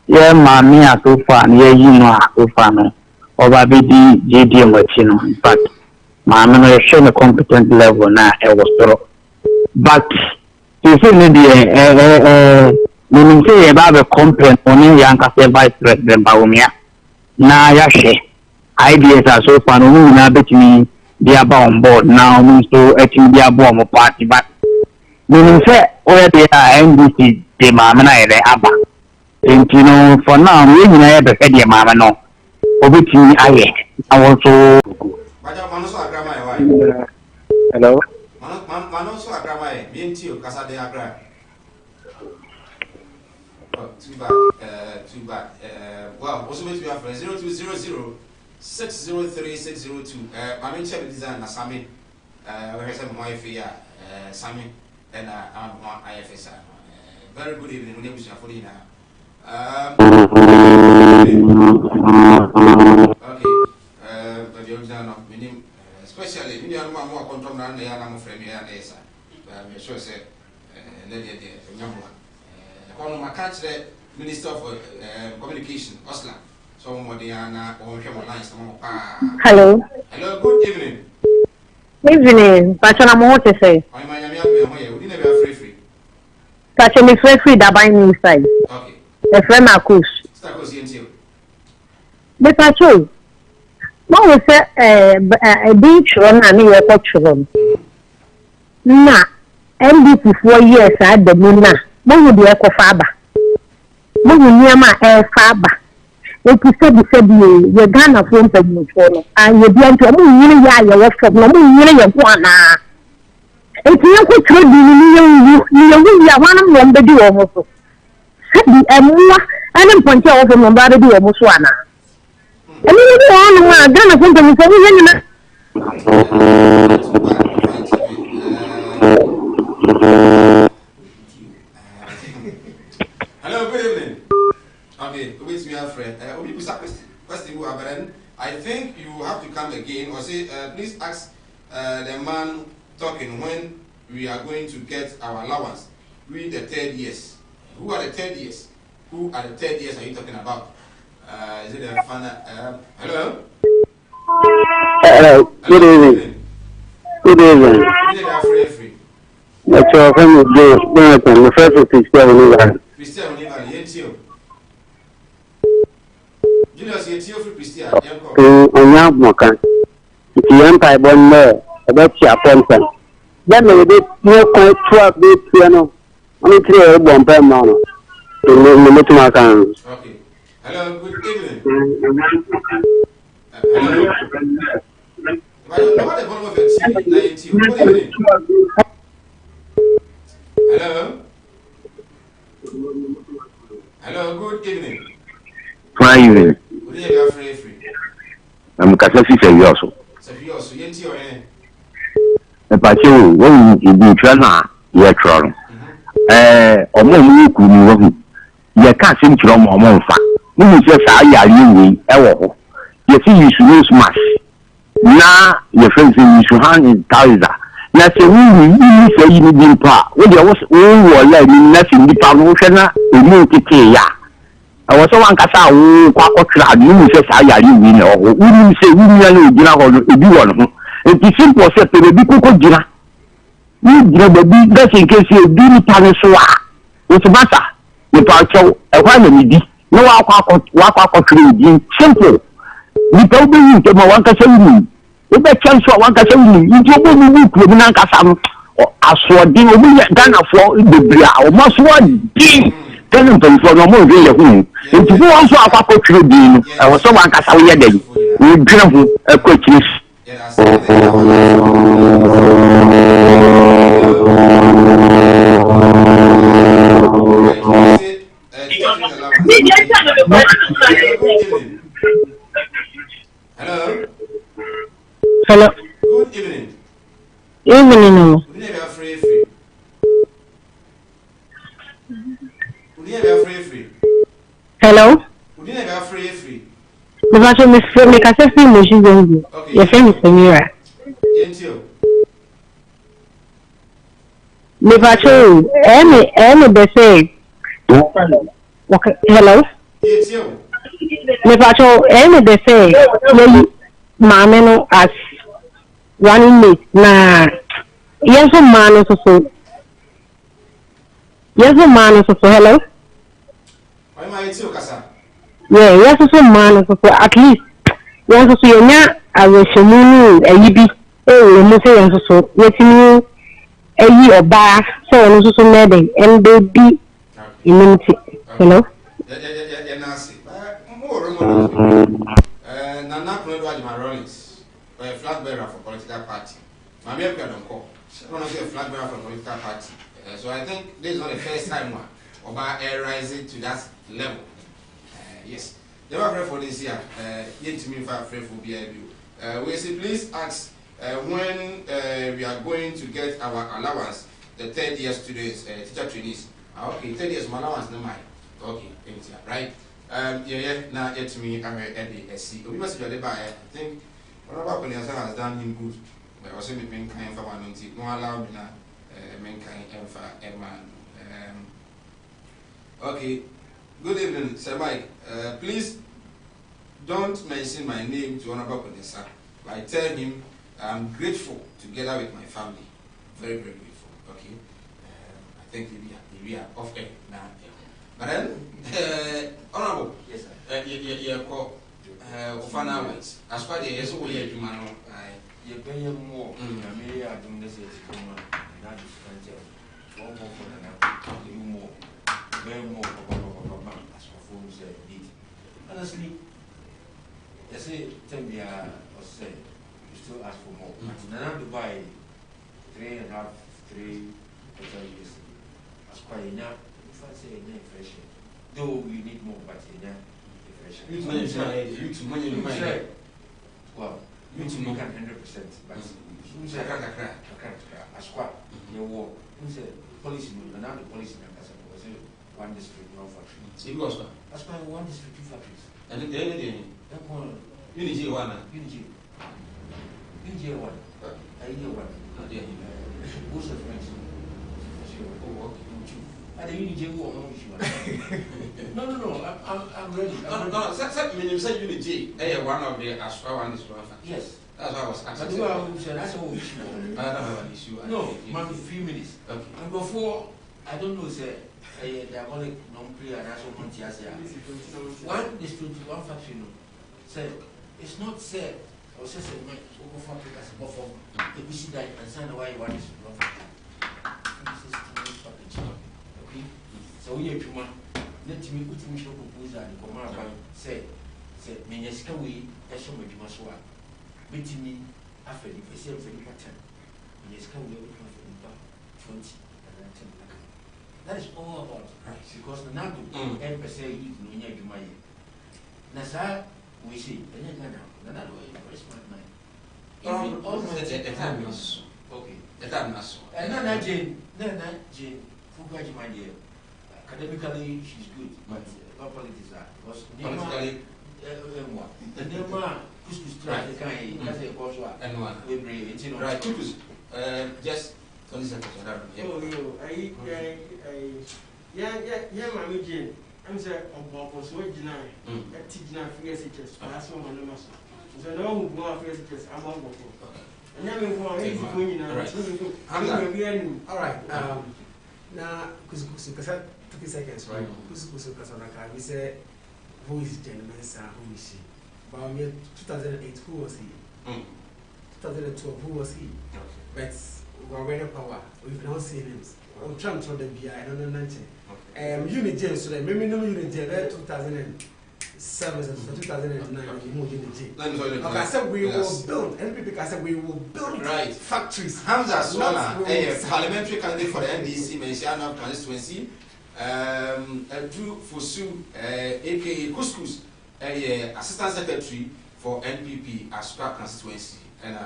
ye mami atofa ye yinu atofa no. Oba bi di JDM wachino. In fact, mami no show me competent level na e was thorough. But you see the meaning say about the complaint on Yankasa Vice President Baumia. Na yashe ideas are so far no na betimi they are on board now so actually they are born party but meaning say where they are NDC the mama na ele aba and you know for now we na be the mama no obetimi aye also hello Manoso agrama mienti o kasa de agra. Too bad. Well, also to be a friend 0200 603 I mean, check the design as Sammy. We have some more fear, Sammy, and I'm one IFS. Very good evening, we need to for dinner. Okay, but the original of meaning, especially when you are more control than the other friend here, I'm sure say, lady, young one. On my catch the Minister of Communication, Osla. So, Modiana, or lines. Hello. Hello, good evening. Evening. But I'm what to say. I'm Miami. We never free. But I'm free that buying inside. Okay. The friend Marcus. Start with you. The patrol. What was a beach run and a watch run? Nah, NDP 4 years at the moon. What would be echo faber? What would near my air faber? If you said you're Ghana from the phone, and you're going to a moon, you're work from no moon, you're one. If you could trade you are one of them, the do almost. And I'm punching off from the do almost one. And you know, Ghana from the Hello, good evening. Okay, with me, friend. Obi Busa question who but then I think you have to come again or say, please ask the man talking when we are going to get our allowance. We the 3rd years. Who are the 3rd years? Who are the 3rd years are you talking about? Is it the final? Hello? Hello. Good evening. Good evening. That's your friend, Jonathan. The first is Christian Oliver. Christian Oliver, Yetio. Julius Yetio for Christian. Onyam Mokan. If you empire born there, about your pension. Then they did no quite 12 days piano. Only 3 years born per month. To limit my account. Okay. Hello, good evening. Hello. What the bottom of your TV? Good evening. Hello. Hello, good evening. Fine evening. Good evening, free. I'm Kasasi Savioso. Savioso, Yenti or any? A patio, when you do China, you're trying. Ọmọ kù ni wọ́n yẹ ká sí nkyerọ ọmọ nfa nínú sẹ sáà yàrá ìwé ẹwọ hɔ yẹ si you should use mask na yẹ fẹ́ sẹ you should hand sanitizer na sẹ wúwo yìí sẹ yìí ni bí mpa wọ́n yẹ wọ́n wọ̀ ọ́lá ẹni na sẹ nípa no wọ́n na èmi kékeré yá ẹ̀wọ̀ sẹ wọn kasa àwọn kọ́ akọ́tìrà nínú sẹ sáà yàrá ìwé ni ọ̀họ́ wúwo sẹ wúwo yẹn ní ògyina hɔ no ebi wọ̀ no ho ètí simple sẹ pẹ̀lú ebi kókó gyina. You baby, that's in case you do the paniswa. What's the matter? The parcho, a while me no walk trade. Simple. The baby, you can one castle. If a chance for one castle, you don't move with an casam or a sword deal done for the bria or most one deal. Tell them for no more day. If you also a couple trade, I was someone castle yesterday. We drink a question. Hello. Good evening. Evening. Hello. The version is from the Cassette machine. Your friend is Samira. The version, any the same. Okay, hello. The version, any the same. Mamma as one inmate. Nah, yes, a man is so. Yes, a man is so. Hello. Yeah, yes, a man is so. At least, yes, so you're not a Shimunu, a Yibi, you say, and so, let me a year or bar, so and so, maybe, and they be immunity. Hello. Nana Kuno Rollins, a flag bearer for political party. My mayor don't call. One of the flag bearer for political party. So I think this is not the first time one about air rising to that level. Yes. They were afraid for this year. Yet to me for afraid for BIB. We say please ask when we are going to get our allowance. The 3rd year students, teacher trainees. Okay, 3rd years my allowance no mind. Okay, right. Now yet to me, I'm a SC. We must be by I think one of our has done him good. But also me mankind for one no allowed na mankind and for a man. Okay, good evening, Sir Mike. Please don't mention my name to Honorable Kodesa. But I tell him I'm grateful together with my family. Very, very grateful. Okay. I think we are off air now. But then, Honorable, yes, sir. You call Ofana West. As far as yes, we are human. You pay more. I may have done this. Not different. One more for another. You more. Very more for as for phones need. Honestly, they say, tell me, or say, you still ask for more. Now to buy 3.5, 3 years. As quite enough. If I say inflation, though you need more, but inflation. Well, you need to look at 100%, but I can't. As quite, you war. Who said policy, and now the policy was one district, one factory. It goes back. That's why one district, two factories. And then the That one, Unity one. Unity. Unity one. Idea one. Who's the French? Oh, okay. I didn't even go on issue. No, I'm ready. No, when you say Unity, one of the Astra one is one. Yes. That's why I was asking. That's all issue. I don't have an issue. No, maybe 3 minutes. Okay. And before, I don't know, say, diabolic non-play and that's what one district, one factory, no. Say, it's not said, or says, over factory as a buffer, if we see that and sign away one district, one factory. Okay? So we have to let me put me show proposal and come out and say, Mineska, we, that's so much more. Meeting me after the same for the pattern. Mineska, we have 20 and 10. That is all about price because the number 10% you know you my Nasa we see the another way very smart man. Almost the time is okay. The time is and Nana Jane Fugaji my dear. Academically she's good, but not politics are because politically the Nema Kuskus try the kind that's a course and one we bring it right Kuskus just oh, yeah, Mammy Jane. I'm saying, oh, was waiting now. A teaching our fingers, that's one of the muscle. So, no, who go fingers, I'm on board. And now we're going to all right. Now, because 30 seconds, right? Because we say, who is gentleman, sir? Who is she? But 2008, who was he? 2012, who was he? But we're power. We've now seen him. On Trump told them, I don't know nothing. Unit jail, so maybe no unit jail 2007 and 2009. Unit jail. I said we will build. NPP I said we will build factories. Hamza Sona, a parliamentary candidate for the NDC, Mensiana constituency. Drew Fosu, aka Kuskus, assistant secretary for NPP Asukwa constituency, and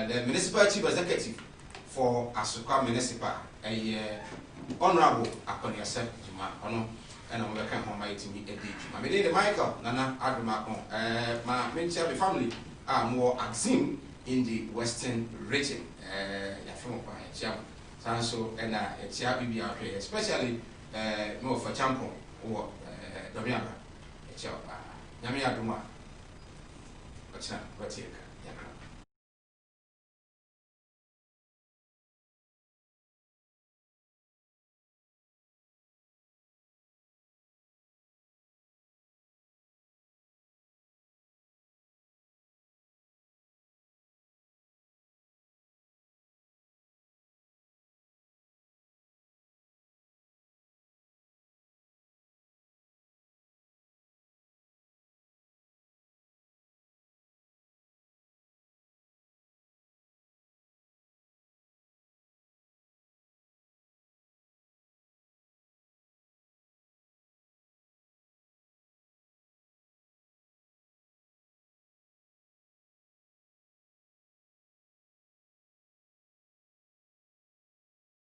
the municipal chief executive for Asukwa municipal, honorable Akonia Sep Juma, and I'm working on my team. My name is Michael Nana Adumako. My Menchabi family are more axim in the western region. So and Chiabi, especially more for Champo or Domiana. Yamia Duma. What's here?